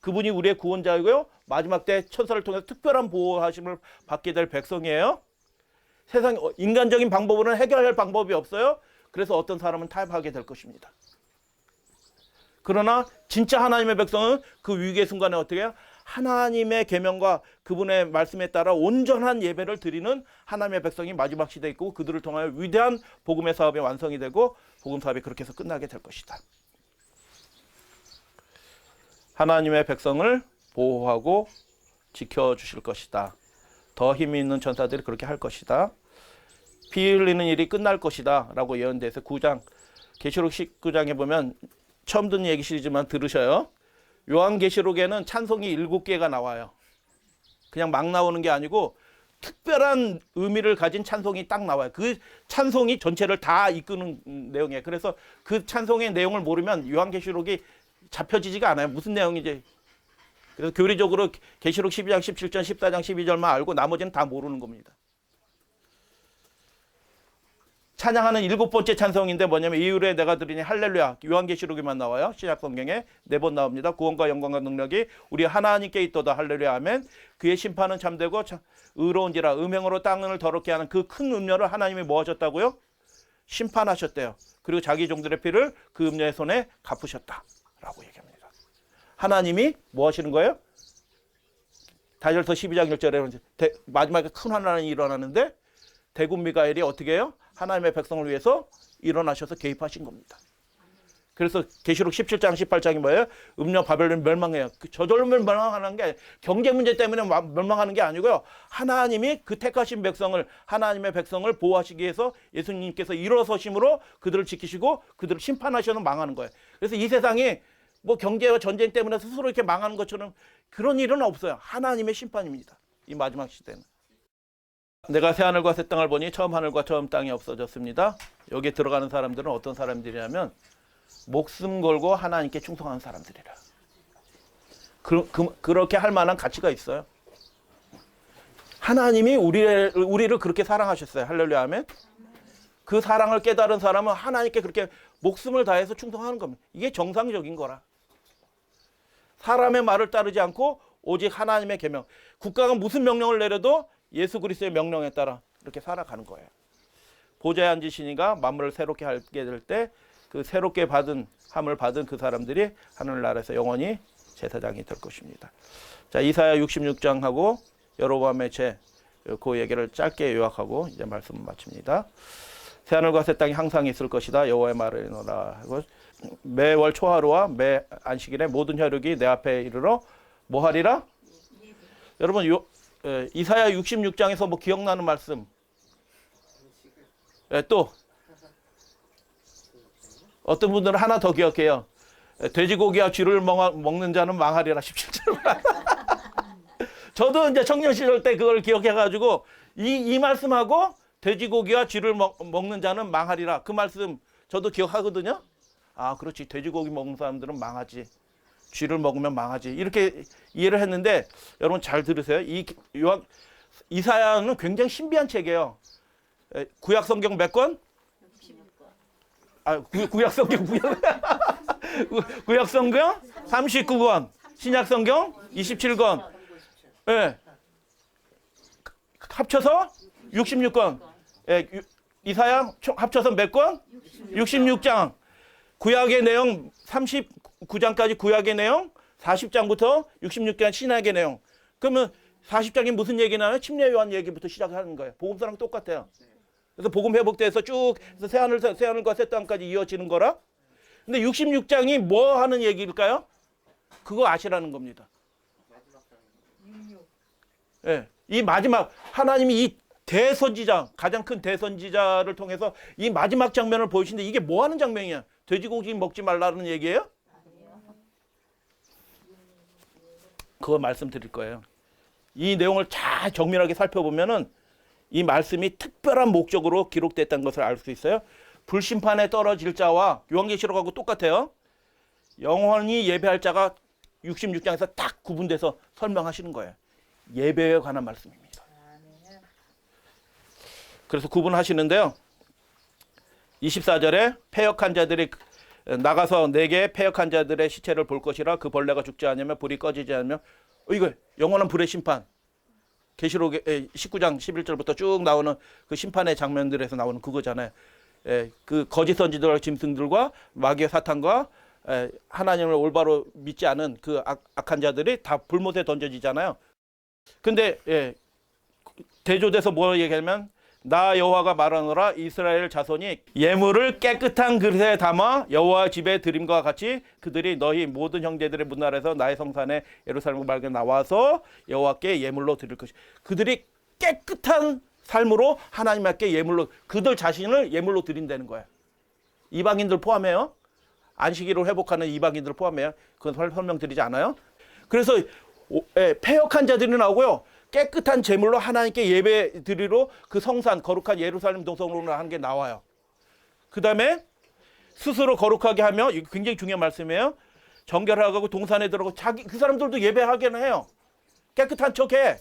그분이 우리의 구원자이고요. 마지막 때 천사를 통해서 특별한 보호하심을 받게 될 백성이에요. 세상 인간적인 방법으로는 해결할 방법이 없어요. 그래서 어떤 사람은 타협하게 될 것입니다. 그러나 진짜 하나님의 백성은 그 위기의 순간에 어떻게 해요? 하나님의 계명과 그분의 말씀에 따라 온전한 예배를 드리는 하나님의 백성이 마지막 시대에 있고 그들을 통하여 위대한 복음의 사업이 완성이 되고 복음 사업이 그렇게 해서 끝나게 될 것이다. 하나님의 백성을 보호하고 지켜주실 것이다. 더 힘이 있는 천사들이 그렇게 할 것이다. 피 흘리는 일이 끝날 것이다 라고 예언돼서 9장 계시록 19장에 보면 처음 듣는 얘기시지만 들으셔요. 요한계시록에는 찬송이 7개가 나와요. 그냥 막 나오는 게 아니고 특별한 의미를 가진 찬송이 딱 나와요. 그 찬송이 전체를 다 이끄는 내용이에요. 그래서 그 찬송의 내용을 모르면 요한계시록이 잡혀지지가 않아요. 무슨 내용인지. 그래서 교리적으로 계시록 12장, 17절, 14장, 12절만 알고 나머지는 다 모르는 겁니다. 찬양하는 7번째 찬송인데 뭐냐면 이후에 내가 드리니 할렐루야. 요한계시록에만 나와요. 신약 성경에 4번 나옵니다. 구원과 영광과 능력이 우리 하나님께 있도다. 할렐루야 아멘. 그의 심판은 참되고 의로운지라. 음행으로 땅을 더럽게 하는 그 큰 음녀를 하나님이 뭐 하셨다고요? 심판하셨대요. 그리고 자기 종들의 피를 그 음녀의 손에 갚으셨다 라고 얘기합니다. 하나님이 뭐 하시는 거예요? 다니엘서 12장 1절에 마지막에 큰 환난이 일어나는데 대군 미가엘이 어떻게 해요? 하나님의 백성을 위해서 일어나셔서 개입하신 겁니다. 그래서 계시록 17장 18장이 뭐예요? 음녀 바벨론이 멸망해요. 저절로 멸망하는 게 경제 문제 때문에 멸망하는 게 아니고요. 하나님이 그 택하신 백성을 하나님의 백성을 보호하시기 위해서 예수님께서 일어서심으로 그들을 지키시고 그들을 심판하셔서 망하는 거예요. 그래서 이 세상이 뭐 경제와 전쟁 때문에 스스로 이렇게 망하는 것처럼 그런 일은 없어요. 하나님의 심판입니다. 이 마지막 시대는. 내가 새 하늘과 새 땅을 보니 처음 하늘과 처음 땅이 없어졌습니다. 여기에 들어가는 사람들은 어떤 사람들이냐면 목숨 걸고 하나님께 충성하는 사람들이라. 그렇게 할 만한 가치가 있어요. 하나님이 우리를 그렇게 사랑하셨어요. 할렐루야 아멘. 그 사랑을 깨달은 사람은 하나님께 그렇게 목숨을 다해서 충성하는 겁니다. 이게 정상적인 거라. 사람의 말을 따르지 않고 오직 하나님의 계명. 국가가 무슨 명령을 내려도 예수 그리스도의 명령에 따라 이렇게 살아가는 거예요. 보좌에 앉으시니가 만물을 새롭게 하게 될 때 그 새롭게 함을 받은 그 사람들이 하늘나라에서 영원히 제사장이 될 것입니다. 자, 이사야 66장하고 여로보암의 그 얘기를 짧게 요약하고 이제 말씀을 마칩니다. 새 하늘과 새 땅이 항상 있을 것이다. 여호와의 말이노라 하고 매월 초하루와 매 안식일에 모든 혈육이 내 앞에 이르러 뭐 하리라? 여러분 이사야 66장에서 뭐 기억나는 말씀? 또 어떤 분들은 하나 더 기억해요. 돼지고기와 쥐를 먹는 자는 망하리라 17절. 저도 이제 청년 시절 때 그걸 기억해가지고 이 말씀하고 돼지고기와 쥐를 먹는 자는 망하리라 그 말씀 저도 기억하거든요. 아 그렇지 돼지고기 먹는 사람들은 망하지. 쥐를 먹으면 망하지. 이렇게 이해를 했는데 여러분 잘 들으세요. 이사야는 굉장히 신비한 책이에요. 구약 성경 몇 권? 66권. 구약 성경 구약 성경 39권. 신약 성경 27권. 예. 네. 합쳐서 66권. 예, 이사야 총 합쳐서 몇 권? 66장. 구약의 내용 39장까지 구약의 내용, 40장부터 66장 신약의 내용. 그러면 40장이 무슨 얘기 나요? 침례 요한 얘기부터 시작하는 거예요. 복음서랑 똑같아요. 그래서 복음 회복돼서 쭉 해서 새 하늘과 새 땅까지 이어지는 거라. 근데 66장이 뭐 하는 얘기일까요? 그거 아시라는 겁니다. 예. 이 마지막 하나님이 이 대선지자, 가장 큰 대선지자를 통해서 이 마지막 장면을 보여주시는데 이게 뭐 하는 장면이야? 돼지고기 먹지 말라는 얘기예요? 그거 말씀드릴 거예요. 이 내용을 잘 정밀하게 살펴보면은 이 말씀이 특별한 목적으로 기록됐다는 것을 알 수 있어요. 불심판에 떨어질 자와 요한계시록하고 똑같아요. 영원히 예배할 자가 66장에서 딱 구분돼서 설명하시는 거예요. 예배에 관한 말씀입니다. 그래서 구분하시는데요. 24절에 패역한 자들이 나가서 내게 패역한 자들의 시체를 볼 것이라. 그 벌레가 죽지 않으면 불이 꺼지지 않으면 이거 영원한 불의 심판. 계시록 19장 11절부터 쭉 나오는 그 심판의 장면들에서 나오는 그거잖아요. 그 거짓 선지들과 짐승들과 마귀의 사탄과 하나님을 올바로 믿지 않은 그 악한 자들이 다 불못에 던져지잖아요. 근데 대조돼서 뭐 얘기하면 나 여호와가 말하노라 이스라엘 자손이 예물을 깨끗한 그릇에 담아 여호와 집에 드림과 같이 그들이 너희 모든 형제들의 문날에서 나의 성산에 예루살렘 말게 나와서 여호와께 예물로 드릴 것이. 그들이 깨끗한 삶으로 하나님께 예물로 그들 자신을 예물로 드린다는 거예요. 이방인들 포함해요. 안식일을 회복하는 이방인들 포함해요. 그건 설명드리지 않아요. 그래서 패역한 자들이 나오고요. 깨끗한 제물로 하나님께 예배 드리러 그 성산 거룩한 예루살렘 동성으로 하는 게 나와요. 그 다음에 스스로 거룩하게 하며, 이거 굉장히 중요한 말씀이에요. 정결하고 동산에 들어가고 그 사람들도 예배하게는 해요. 깨끗한 척해.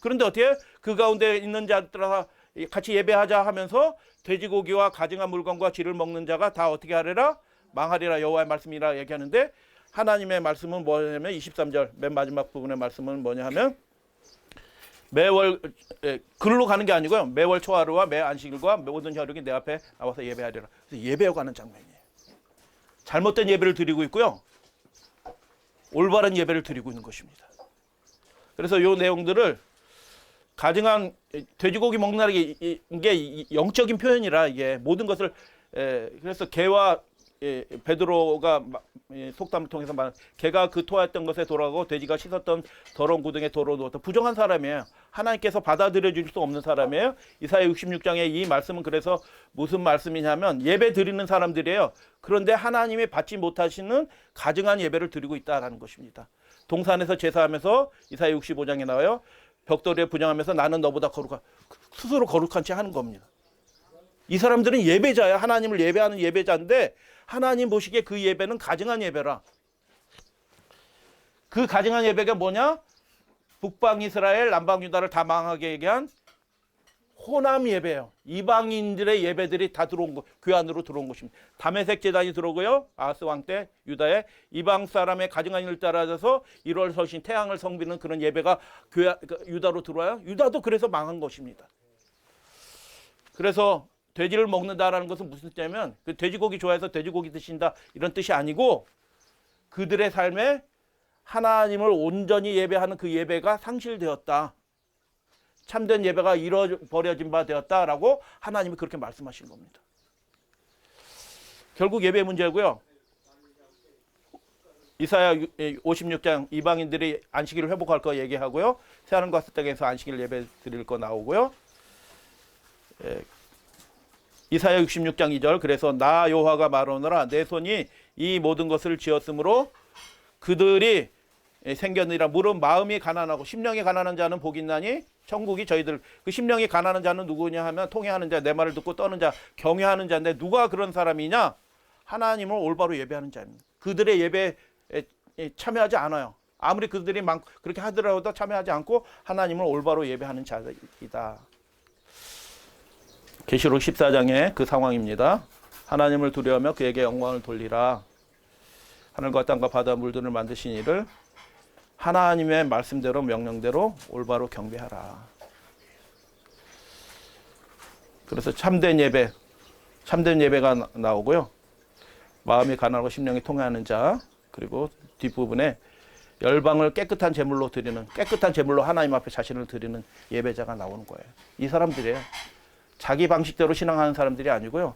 그런데 어떻게 그 가운데 있는 자들과 같이 예배하자 하면서 돼지고기와 가증한 물건과 쥐를 먹는 자가 다 어떻게 하리라? 망하리라. 여호와의 말씀이라 얘기하는데, 하나님의 말씀은 뭐냐면 23절 맨 마지막 부분의 말씀은 뭐냐 하면 매월 글로 가는 게 아니고요. 매월 초하루와 매 안식일과 모든 혈육이 내 앞에 나와서 예배하리라. 그래서 예배하고 가는 장면이에요. 잘못된 예배를 드리고 있고요. 올바른 예배를 드리고 있는 것입니다. 그래서 이 내용들을 가증한 돼지고기 먹는 게 영적인 표현이라 이게 모든 것을 그래서 개와 베드로가 속담을 통해서 말한 개가 그 토했던 것에 돌아가고 돼지가 씻었던 더러운 구덩이에 돌아 누웠던 부정한 사람이에요. 하나님께서 받아들여 줄 수 없는 사람이에요. 이사야 66장의 이 말씀은 그래서 무슨 말씀이냐면 예배 드리는 사람들이에요. 그런데 하나님이 받지 못하시는 가증한 예배를 드리고 있다는 것입니다. 동산에서 제사하면서 이사야 65장에 나와요. 벽돌에 분양하면서 나는 너보다 거룩한, 스스로 거룩한 채 하는 겁니다. 이 사람들은 예배자야. 하나님을 예배하는 예배자인데 하나님 보시기에 그 예배는 가증한 예배라. 그 가증한 예배가 뭐냐? 북방 이스라엘, 남방 유다를 다 망하게 얘기한 호남 예배예요. 이방인들의 예배들이 다 들어온 거, 그 안으로 들어온 것입니다. 다메섹 제단이 들어오고요. 아하스 왕 때 유다에 이방 사람의 가증한 일을 따라서 1월 서신 태양을 섬기는 그런 예배가 유다로 들어와요. 유다도 그래서 망한 것입니다. 그래서 돼지를 먹는다라는 것은 무슨 뜻이냐면 그 돼지고기 좋아해서 돼지고기 드신다 이런 뜻이 아니고 그들의 삶에 하나님을 온전히 예배하는 그 예배가 상실되었다. 참된 예배가 잃어버려진 바 되었다라고 하나님이 그렇게 말씀하신 겁니다. 결국 예배 문제고요. 이사야 56장 이방인들이 안식일을 회복할 거 얘기하고요. 새하늘과 새 땅에서 안식일 예배 드릴 거 나오고요. 이사야 66장 2절 그래서 나 여호와가 말하노라 내 손이 이 모든 것을 지었으므로 그들이 생겼느니라. 물은 마음이 가난하고 심령이 가난한 자는 복이 있나니 천국이 저희들. 그 심령이 가난한 자는 누구냐 하면 통회하는 자, 내 말을 듣고 떠는 자, 경외하는 자인데 누가 그런 사람이냐? 하나님을 올바로 예배하는 자입니다. 그들의 예배에 참여하지 않아요. 아무리 그들이 그렇게 하더라도 참여하지 않고 하나님을 올바로 예배하는 자이다. 계시록 14장의 그 상황입니다. 하나님을 두려워하며 그에게 영광을 돌리라. 하늘과 땅과 바다 물들을 만드신 이를 하나님의 말씀대로 명령대로 올바로 경배하라. 그래서 참된 예배가 나오고요. 마음이 가난하고 심령이 통회하는 자, 그리고 뒷부분에 열방을 깨끗한 제물로 드리는, 깨끗한 제물로 하나님 앞에 자신을 드리는 예배자가 나오는 거예요. 이 사람들이에요. 자기 방식대로 신앙하는 사람들이 아니고요.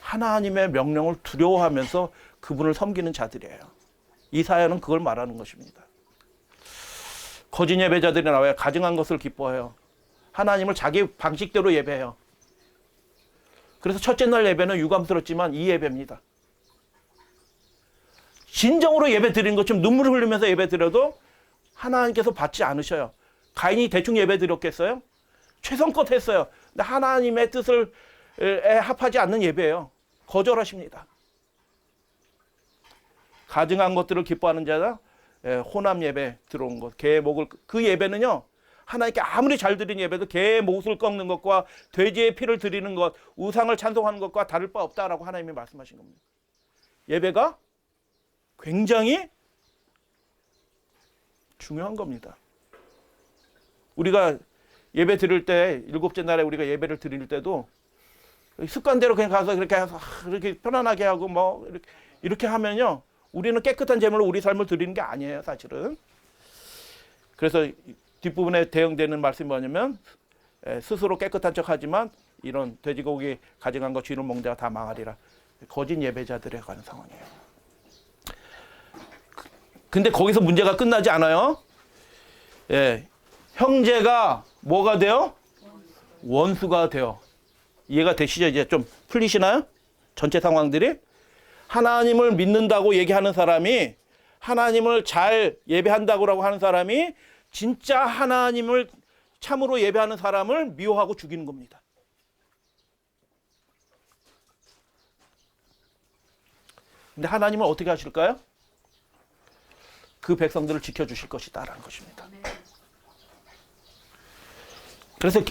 하나님의 명령을 두려워하면서 그분을 섬기는 자들이에요. 이 사연은 그걸 말하는 것입니다. 거짓 예배자들이 나와요. 가증한 것을 기뻐해요. 하나님을 자기 방식대로 예배해요. 그래서 첫째 날 예배는 유감스럽지만 이 예배입니다. 진정으로 예배 드리는 것처럼 눈물을 흘리면서 예배 드려도 하나님께서 받지 않으셔요. 가인이 대충 예배 드렸겠어요? 최선껏 했어요. 근데 하나님의 뜻을 합하지 않는 예배예요. 거절하십니다. 가증한 것들을 기뻐하는 자가 호남 예배 들어온 것, 개의 목을, 그 예배는요, 하나님께 아무리 잘 드린 예배도 개의 목을 꺾는 것과 돼지의 피를 드리는 것, 우상을 찬송하는 것과 다를 바 없다라고 하나님이 말씀하신 겁니다. 예배가 굉장히 중요한 겁니다. 우리가 예배 드릴 때, 일곱째 날에 우리가 예배를 드릴 때도 습관대로 그냥 가서 그렇게 해서 이렇게 편안하게 하고 뭐 이렇게 하면요, 우리는 깨끗한 제물로 우리 삶을 드리는 게 아니에요, 사실은. 그래서 뒷부분에 대응되는 말씀이 뭐냐면, 스스로 깨끗한 척하지만 이런 돼지고기 가져간 거 쥐를 먹는 자가 다 망하리라. 거짓 예배자들에 관한 상황이에요. 근데 거기서 문제가 끝나지 않아요. 예, 형제가 뭐가 돼요? 원수가 돼요. 이해가 되시죠? 이제 좀 풀리시나요? 전체 상황들이? 하나님을 믿는다고 얘기하는 사람이, 하나님을 잘 예배한다고 하는 사람이 진짜 하나님을 참으로 예배하는 사람을 미워하고 죽이는 겁니다. 근데 하나님은 어떻게 하실까요? 그 백성들을 지켜주실 것이다라는 것입니다. 그래서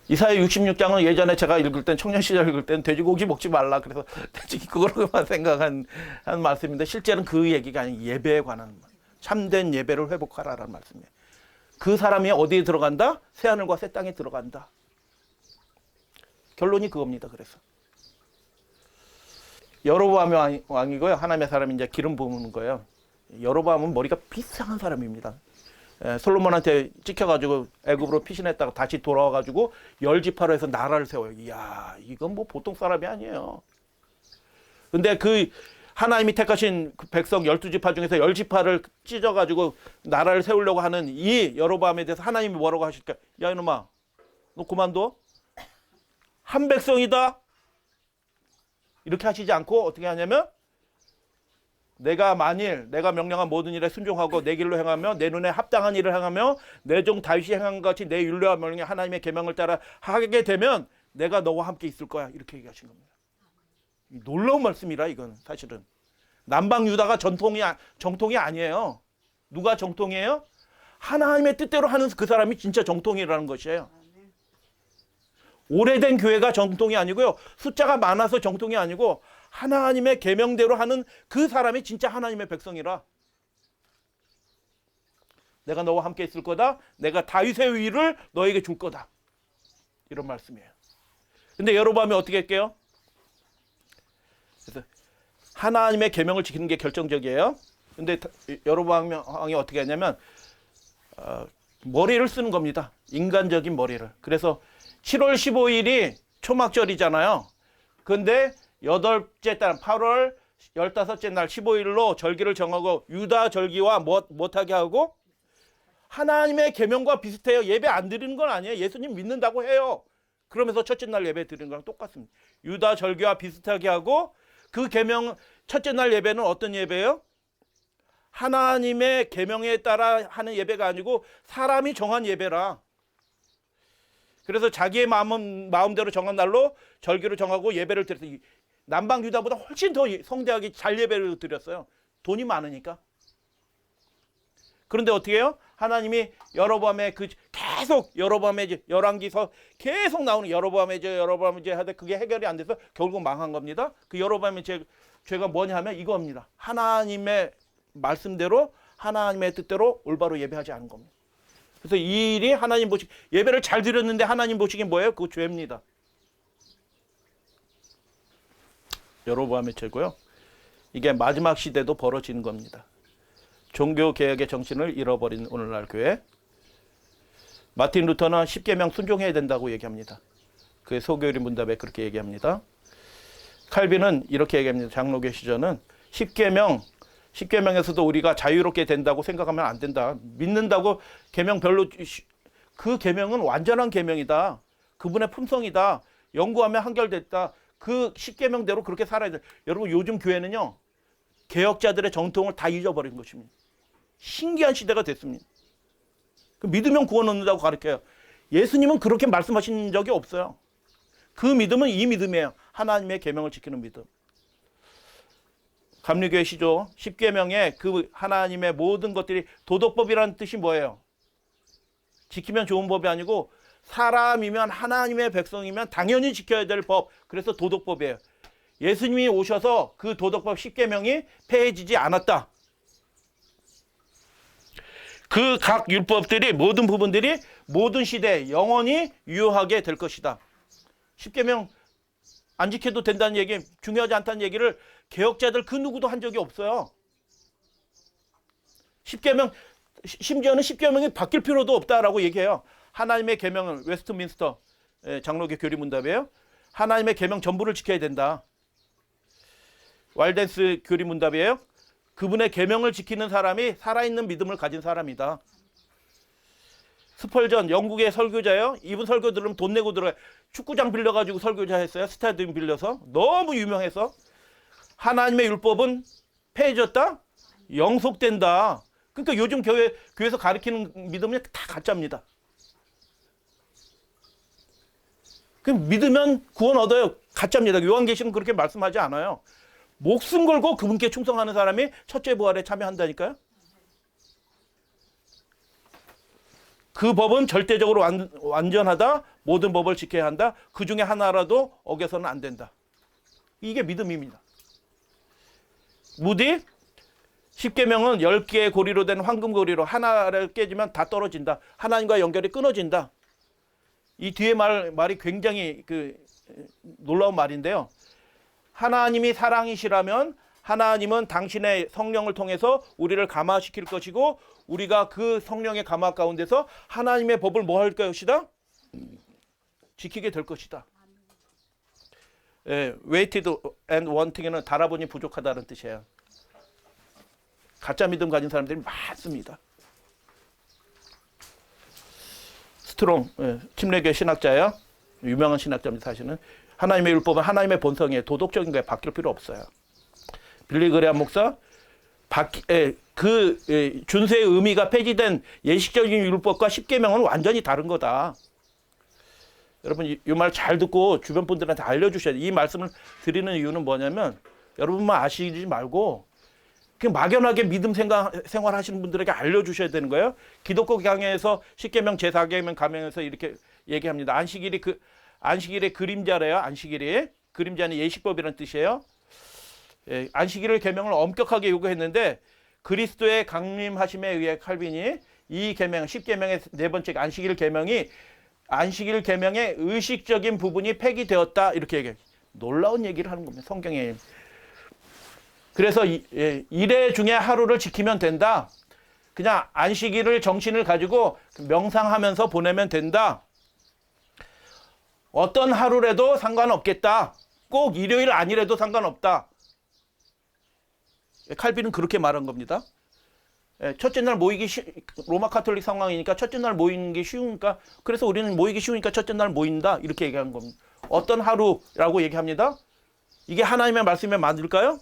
이사야 66장은 예전에 제가 읽을 땐, 청년 시절 읽을 땐 돼지고기 먹지 말라 그래서 그거로만 생각한 말씀인데, 실제는 그 얘기가 아닌 예배에 관한, 참된 예배를 회복하라라는 말씀이에요. 그 사람이 어디에 들어간다? 새하늘과 새 땅에 들어간다. 결론이 그겁니다. 그래서 여로보암 왕이고요, 하나님의 사람이 이제 기름 부은 거예요. 여로보암은 머리가 비상한 사람입니다. 솔로몬한테 찍혀가지고 애굽으로 피신했다가 다시 돌아와가지고 10지파로 해서 나라를 세워요. 이야, 이건 뭐 보통 사람이 아니에요. 근데 그 하나님이 택하신 그 백성 12지파 중에서 10지파를 찢어가지고 나라를 세우려고 하는 이 여로보암에 대해서 하나님이 뭐라고 하실까? 야, 이놈아, 너 그만둬. 한 백성이다. 이렇게 하시지 않고 어떻게 하냐면, 내가 만일 내가 명령한 모든 일에 순종하고 내 길로 행하며 내 눈에 합당한 일을 행하며 내 종 다윗이 행한 것 같이 내 율례와 명령에 하나님의 계명을 따라 하게 되면 내가 너와 함께 있을 거야. 이렇게 얘기하신 겁니다. 놀라운 말씀이라 이건 사실은. 남방 유다가 정통이 아니에요. 누가 정통이에요? 하나님의 뜻대로 하는 그 사람이 진짜 정통이라는 것이에요. 오래된 교회가 정통이 아니고요, 숫자가 많아서 정통이 아니고 하나님의 계명대로 하는 그 사람이 진짜 하나님의 백성이라. 내가 너와 함께 있을 거다. 내가 다윗의 위를 너에게 줄 거다. 이런 말씀이에요. 근데 여로보암이 어떻게 할게요? 그래서 하나님의 계명을 지키는 게 결정적이에요. 근데 여로보암 왕이 어떻게 하냐면 머리를 쓰는 겁니다. 인간적인 머리를. 그래서 7월 15일이 초막절이잖아요. 근데 8째 달 8월 15째 날 15일로 절기를 정하고 유다 절기와 못하게 하고, 하나님의 계명과 비슷해요. 예배 안 드리는 건 아니에요. 예수님 믿는다고 해요. 그러면서 첫째 날 예배 드리는 거랑 똑같습니다. 유다 절기와 비슷하게 하고, 그 계명 첫째 날 예배는 어떤 예배예요? 하나님의 계명에 따라 하는 예배가 아니고 사람이 정한 예배라. 그래서 자기의 마음대로 정한 날로 절기를 정하고 예배를 드렸어요. 남방 유다보다 훨씬 더 성대하게 잘 예배를 드렸어요. 돈이 많으니까. 그런데 어떻게 해요? 하나님이 여로보암의 계속 여로보암의 이제 열왕기서 계속 나오는 여로보암의 죄 하되 그게 해결이 안 돼서 결국 망한 겁니다. 그 여로보암의 죄가 뭐냐 하면 이겁니다. 하나님의 말씀대로 하나님의 뜻대로 올바로 예배하지 않은 겁니다. 그래서 이 일이 하나님 보시, 예배를 잘 드렸는데 하나님 보시기엔 뭐예요? 그거 죄입니다. 여로보암의 죄고요. 이게 마지막 시대도 벌어지는 겁니다. 종교 개혁의 정신을 잃어버린 오늘날 교회. 마틴 루터는 십계명 순종해야 된다고 얘기합니다. 그 소교리 문답에 그렇게 얘기합니다. 칼빈은 이렇게 얘기합니다. 장로교 시절은 십계명에서도 우리가 자유롭게 된다고 생각하면 안 된다. 믿는다고 계명 별로, 그 계명은 완전한 계명이다. 그분의 품성이다. 연구하면 한결됐다. 그 십계명대로 그렇게 살아야 돼. 여러분, 요즘 교회는요, 개혁자들의 정통을 다 잊어버린 것입니다. 신기한 시대가 됐습니다. 믿으면 구원 얻는다고 가르쳐요. 예수님은 그렇게 말씀하신 적이 없어요. 그 믿음은 이 믿음이에요. 하나님의 계명을 지키는 믿음. 감리교회 시조 10계명의 그 하나님의 모든 것들이, 도덕법이라는 뜻이 뭐예요? 지키면 좋은 법이 아니고 사람이면 하나님의 백성이면 당연히 지켜야 될 법. 그래서 도덕법이에요. 예수님이 오셔서 그 도덕법 10계명이 폐해지지 않았다. 그 각 율법들이 모든 부분들이 모든 시대에 영원히 유효하게 될 것이다. 10계명 안 지켜도 된다는 얘기, 중요하지 않다는 얘기를 개혁자들 그 누구도 한 적이 없어요. 10계명, 심지어는 10계명이 바뀔 필요도 없다라고 얘기해요. 하나님의 계명은 웨스트민스터 장로교 교리문답이에요. 하나님의 계명 전부를 지켜야 된다. 왈덴스 교리문답이에요. 그분의 계명을 지키는 사람이 살아있는 믿음을 가진 사람이다. 스펄전 영국의 설교자예요. 이분 설교 들으면 돈 내고 들어요. 축구장 빌려가지고 설교자 했어요. 스타디움 빌려서. 너무 유명해서. 하나님의 율법은 폐해졌다? 영속된다. 그러니까 요즘 교회에서 가르치는 믿음은 다 가짜입니다. 그럼 믿으면 구원 얻어요. 가짜입니다. 요한계시는 그렇게 말씀하지 않아요. 목숨 걸고 그분께 충성하는 사람이 첫째 부활에 참여한다니까요. 그 법은 절대적으로 완전하다. 모든 법을 지켜야 한다. 그 중에 하나라도 어겨서는 안 된다. 이게 믿음입니다. 무디 10계명은 10개의 고리로 된 황금고리로 하나를 깨지면 다 떨어진다. 하나님과 연결이 끊어진다. 이 뒤에 말이 굉장히 놀라운 말인데요. 하나님이 사랑이시라면 하나님은 당신의 성령을 통해서 우리를 감화시킬 것이고 우리가 그 성령의 감화 가운데서 하나님의 법을 뭐 할 것이다? 지키게 될 것이다. waited and wanting에는 달아보니 부족하다는 뜻이에요. 가짜 믿음 가진 사람들이 많습니다. 스트롱 침례교회 신학자예요. 유명한 신학자입니다. 사실은 하나님의 율법은 하나님의 본성이에요. 도덕적인 거에 바뀔 필요 없어요. 빌리 그레함 목사 준수의 의미가 폐지된 예식적인 율법과 10계명은 완전히 다른 거다. 여러분 이 말 잘 듣고 주변 분들한테 알려주셔야 돼요. 이 말씀을 드리는 이유는 뭐냐면 여러분만 아시지 말고 그냥 막연하게 믿음 생활하시는 분들에게 알려주셔야 되는 거예요. 기독교 강해에서 10계명 제4계명 가명에서 이렇게 얘기합니다. 안식일의 그림자래요. 안식일이 그림자는 예식법이라는 뜻이에요. 안식일의 계명을 엄격하게 요구했는데 그리스도의 강림하심에 의해 칼빈이 이 계명 10계명의 네 번째 안식일 계명이 안식일 계명의 의식적인 부분이 폐기되었다 이렇게 얘기해요. 놀라운 얘기를 하는 겁니다. 성경에. 그래서 일회 중에 하루를 지키면 된다. 그냥 안식일을 정신을 가지고 명상하면서 보내면 된다. 어떤 하루라도 상관없겠다. 꼭 일요일 아니라도 상관없다. 칼빈은 그렇게 말한 겁니다. 첫째 날 모이기 로마 카톨릭 상황이니까 첫째 날 모이는 게 쉬우니까 그래서 우리는 모이기 쉬우니까 첫째 날 모인다 이렇게 얘기한 겁니다. 어떤 하루라고 얘기합니다. 이게 하나님의 말씀에 맞을까요?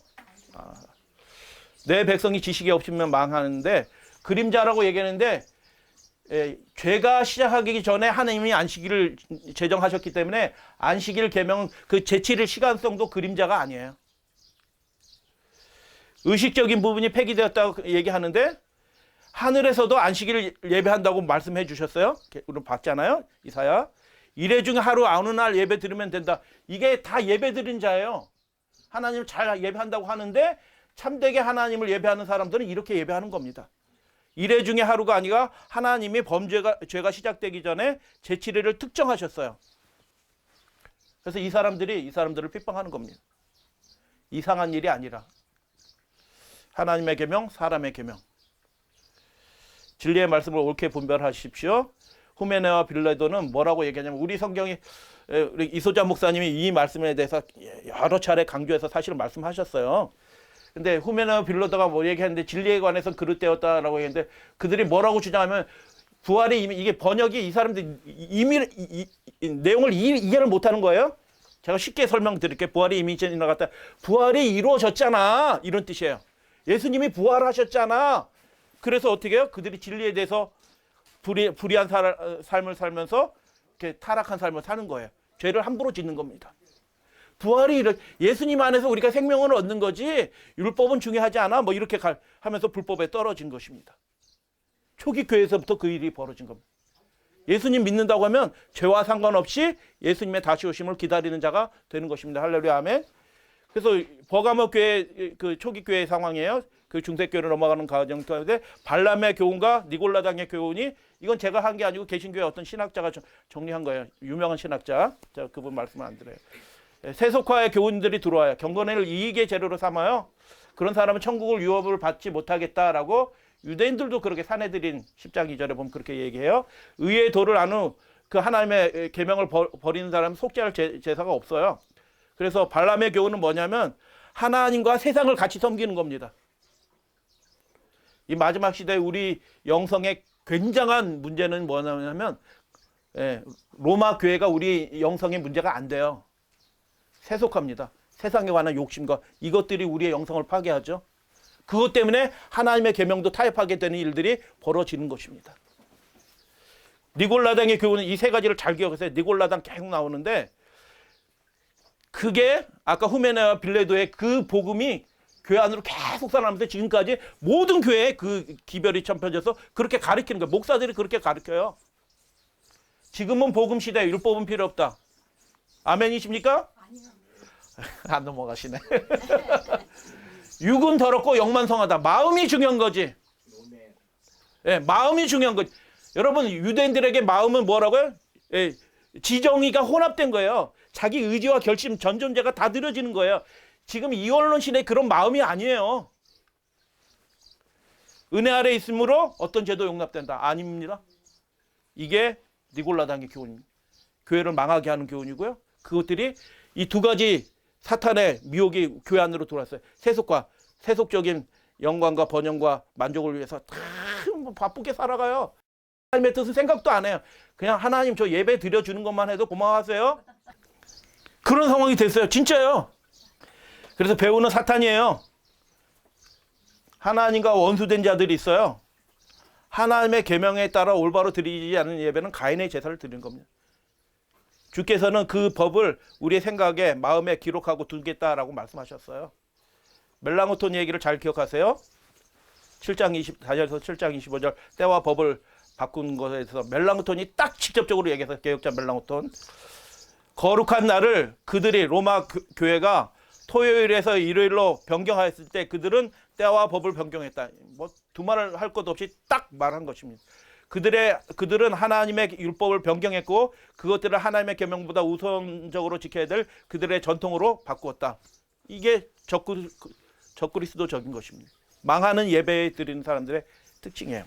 내 백성이 지식이 없으면 망하는데 그림자라고 얘기하는데 죄가 시작하기 전에 하나님이 안식일을 제정하셨기 때문에 안식일 계명은 그 제칠일 시간성도 그림자가 아니에요. 의식적인 부분이 폐기되었다고 얘기하는데 하늘에서도 안식일을 예배한다고 말씀해 주셨어요. 우리 봤잖아요. 이사야. 일회 중에 하루 어느 날 예배 드리면 된다. 이게 다 예배 드린 자예요. 하나님을 잘 예배한다고 하는데 참되게 하나님을 예배하는 사람들은 이렇게 예배하는 겁니다. 일회 중에 하루가 아니라 하나님이 죄가 시작되기 전에 제7일을 특정하셨어요. 그래서 이 사람들을 핍박하는 겁니다. 이상한 일이 아니라 하나님의 계명, 사람의 계명. 진리의 말씀을 옳게 분별하십시오. 후메네와 빌레도는 뭐라고 얘기하냐면 우리 성경이 우리 이소자 목사님이 이 말씀에 대해서 여러 차례 강조해서 사실은 말씀하셨어요. 근데 후메네와 빌레도가 뭐 얘기했는데 진리에 관해서 그릇되었다라고 했는데 그들이 뭐라고 주장하면 부활이 이게 번역이 이 사람들이 내용을 이해를 못하는 거예요. 제가 쉽게 설명드릴게요. 부활이 이미 지나갔다. 부활이 이루어졌잖아. 이런 뜻이에요. 예수님이 부활하셨잖아. 그래서 어떻게 해요? 그들이 진리에 대해서 불의한 삶을 살면서 이렇게 타락한 삶을 사는 거예요. 죄를 함부로 짓는 겁니다. 부활이 예수님 안에서 우리가 생명을 얻는 거지 율법은 중요하지 않아. 뭐 이렇게 하면서 불법에 떨어진 것입니다. 초기 교회에서부터 그 일이 벌어진 겁니다. 예수님 믿는다고 하면 죄와 상관없이 예수님의 다시 오심을 기다리는 자가 되는 것입니다. 할렐루야 아멘. 그래서 버가모 교회 그 초기 교회 상황이에요. 그 중세교회로 넘어가는 과정 가운데 발람의 교훈과 니골라당의 교훈이 이건 제가 한 게 아니고 개신교회 어떤 신학자가 정리한 거예요. 유명한 신학자. 제가 그분 말씀을 안 드려요. 세속화의 교훈들이 들어와요. 경건을 이익의 재료로 삼아요. 그런 사람은 천국을 유업을 받지 못하겠다라고 유대인들도 그렇게 사내들인 10장 2절에 보면 그렇게 얘기해요. 의의 도를 안 후 그 하나님의 계명을 버리는 사람은 속죄할 제사가 없어요. 그래서 발람의 교훈은 뭐냐면 하나님과 세상을 같이 섬기는 겁니다. 이 마지막 시대에 우리 영성의 굉장한 문제는 뭐냐면 로마 교회가 우리 영성의 문제가 안 돼요. 세속합니다. 세상에 관한 욕심과 이것들이 우리의 영성을 파괴하죠. 그것 때문에 하나님의 계명도 타협하게 되는 일들이 벌어지는 것입니다. 니골라당의 교훈은 이 세 가지를 잘 기억하세요. 니골라당 계속 나오는데 그게 아까 후메네와 빌레도의 그 복음이 교회 안으로 계속 살아나면서 지금까지 모든 교회에 그 기별이 전펴져서 그렇게 가르치는 거예요. 목사들이 그렇게 가르쳐요. 지금은 복음 시대에 율법은 필요 없다. 아멘이십니까? 안 넘어가시네. 육은 더럽고 영만 성하다. 마음이 중요한 거지. 예, 마음이 중요한 거지. 여러분 유대인들에게 마음은 뭐라고요? 예, 지정의가 혼합된 거예요. 자기 의지와 결심, 전 존재가 다 들여지는 거예요. 지금 이원론 신의 그런 마음이 아니에요. 은혜 아래 있으므로 어떤 죄도 용납된다. 아닙니다. 이게 니골라당의 교훈입니다. 교회를 망하게 하는 교훈이고요. 그것들이 이 두 가지 사탄의 미혹이 교회 안으로 들어왔어요. 세속과 세속적인 영광과 번영과 만족을 위해서 다 바쁘게 살아가요. 하나님의 뜻은 생각도 안 해요. 그냥 하나님 저 예배 드려주는 것만 해도 고마워하세요. 그런 상황이 됐어요. 진짜요. 그래서 배우는 사탄이에요. 하나님과 원수된 자들이 있어요. 하나님의 계명에 따라 올바로 드리지 않는 예배는 가인의 제사를 드리는 겁니다. 주께서는 그 법을 우리의 생각에 마음에 기록하고 두겠다라고 말씀하셨어요. 멜랑오톤 얘기를 잘 기억하세요. 7장 24절에서 7장 25절 때와 법을 바꾼 것에 대해서 멜랑오톤이 딱 직접적으로 얘기해서 개혁자 멜랑오톤 거룩한 날을 그들이 로마 교회가 토요일에서 일요일로 변경하였을 때 그들은 때와 법을 변경했다. 뭐 두말을 할 것 없이 딱 말한 것입니다. 그들은 하나님의 율법을 변경했고 그것들을 하나님의 계명보다 우선적으로 지켜야 될 그들의 전통으로 바꾸었다. 이게 적그리스도적인 것입니다. 망하는 예배 드리는 사람들의 특징이에요.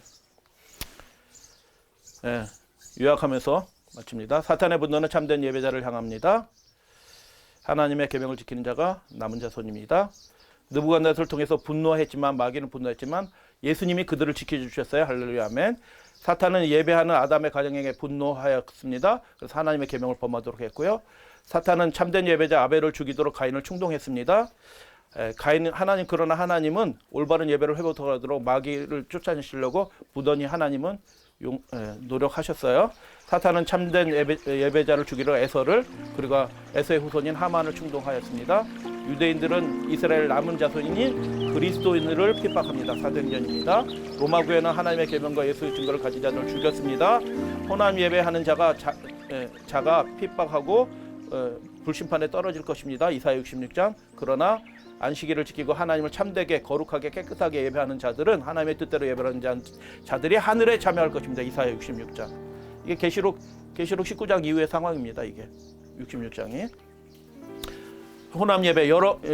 예, 요약하면서 마칩니다. 사탄의 분노는 참된 예배자를 향합니다. 하나님의 계명을 지키는 자가 남은 자손입니다. 느부갓네살을 통해서 분노했지만 마귀는 분노했지만 예수님이 그들을 지켜주셨어요. 할렐루야 아멘. 사탄은 예배하는 아담의 가정에게 분노하였습니다. 그래서 하나님의 계명을 범하도록 했고요. 사탄은 참된 예배자 아벨을 죽이도록 가인을 충동했습니다. 그러나 하나님은 올바른 예배를 회복하도록 마귀를 쫓아내시려고 무던히 하나님은 노력하셨어요. 사탄은 참된 예배자를 죽이려 에서를 그리고 에서의 후손인 하만을 충동하였습니다. 유대인들은 이스라엘 남은 자손이니 그리스도인을 핍박합니다. 사도행전입니다. 로마 교회는 하나님의 계명과 예수의 증거를 가진 자들을 죽였습니다. 호남 예배하는 자가 핍박하고 불심판에 떨어질 것입니다. 이사야 66장. 그러나 안식일을 지키고 하나님을 참되게 거룩하게 깨끗하게 예배하는 자들은 하나님의 뜻대로 예배하는 자들이 하늘에 참여할 것입니다. 이사야 66장. 이게 계시록 19장 이후의 상황입니다. 이게 66장이. 호남 예배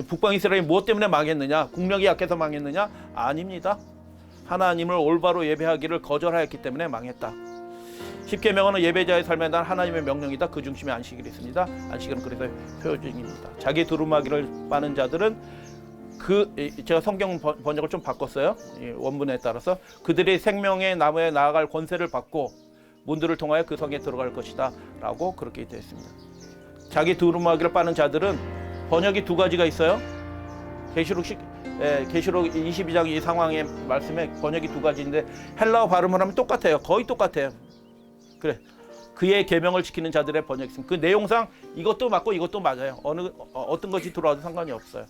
북방 이스라엘이 무엇 때문에 망했느냐? 국력이 약해서 망했느냐? 아닙니다. 하나님을 올바로 예배하기를 거절하였기 때문에 망했다. 십계명은 예배자의 삶에 대한 하나님의 명령이다. 그 중심에 안식일이 있습니다. 안식일은 그래서 표징입니다. 자기 두루마기를 빠는 자들은 제가 성경 번역을 좀 바꿨어요. 원문에 따라서 그들이 생명의 나무에 나아갈 권세를 받고 문들을 통하여 그 성에 들어갈 것이다 라고 그렇게 되어 있습니다. 자기 두루마기를 빠는 자들은 번역이 두 가지가 있어요. 계시록 22장 이 상황의 말씀에 번역이 두 가지인데 헬라어 발음을 하면 똑같아요. 거의 똑같아요. 그래, 그의 계명을 지키는 자들의 번역이 있습니다. 그 내용상 이것도 맞고 이것도 맞아요. 어떤 것이 들어와도 상관이 없어요.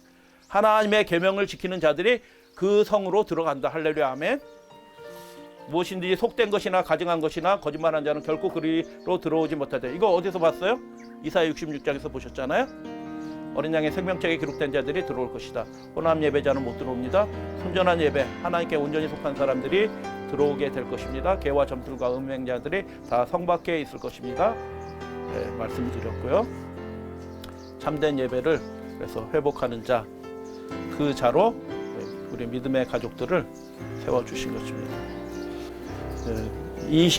하나님의 계명을 지키는 자들이 그 성으로 들어간다. 할렐루야 아멘. 무엇인지 속된 것이나 가증한 것이나 거짓말한 자는 결코 그리로 들어오지 못하되. 이거 어디서 봤어요? 이사야 66장에서 보셨잖아요. 어린 양의 생명책에 기록된 자들이 들어올 것이다. 호남 예배자는 못 들어옵니다. 순전한 예배, 하나님께 온전히 속한 사람들이 들어오게 될 것입니다. 개와 점들과 음행자들이 다 성 밖에 있을 것입니다. 네, 말씀드렸고요. 참된 예배를 그래서 회복하는 자, 그 자로 우리 믿음의 가족들을 세워주신 것입니다.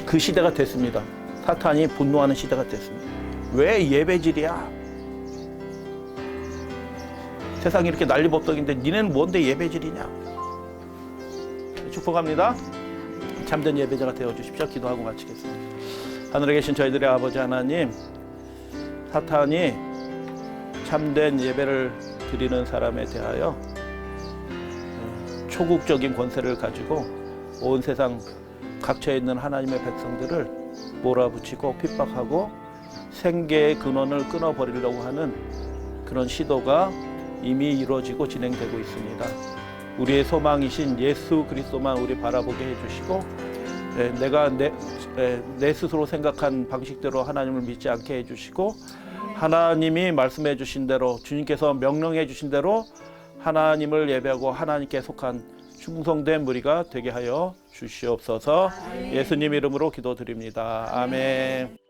그 시대가 됐습니다. 사탄이 분노하는 시대가 됐습니다. 왜 예배질이야? 세상이 이렇게 난리법석인데 니네는 뭔데 예배질이냐? 축복합니다. 참된 예배자가 되어주십시오. 기도하고 마치겠습니다. 하늘에 계신 저희들의 아버지 하나님, 사탄이 참된 예배를 드리는 사람에 대하여 초국적인 권세를 가지고 온 세상 각처에 있는 하나님의 백성들을 몰아붙이고 핍박하고 생계의 근원을 끊어버리려고 하는 그런 시도가 이미 이루어지고 진행되고 있습니다. 우리의 소망이신 예수 그리스도만 우리 바라보게 해주시고 내가 내 스스로 생각한 방식대로 하나님을 믿지 않게 해주시고 하나님이 말씀해 주신 대로 주님께서 명령해 주신 대로 하나님을 예배하고 하나님께 속한 충성된 무리가 되게 하여 주시옵소서. 예수님 이름으로 기도드립니다. 아멘.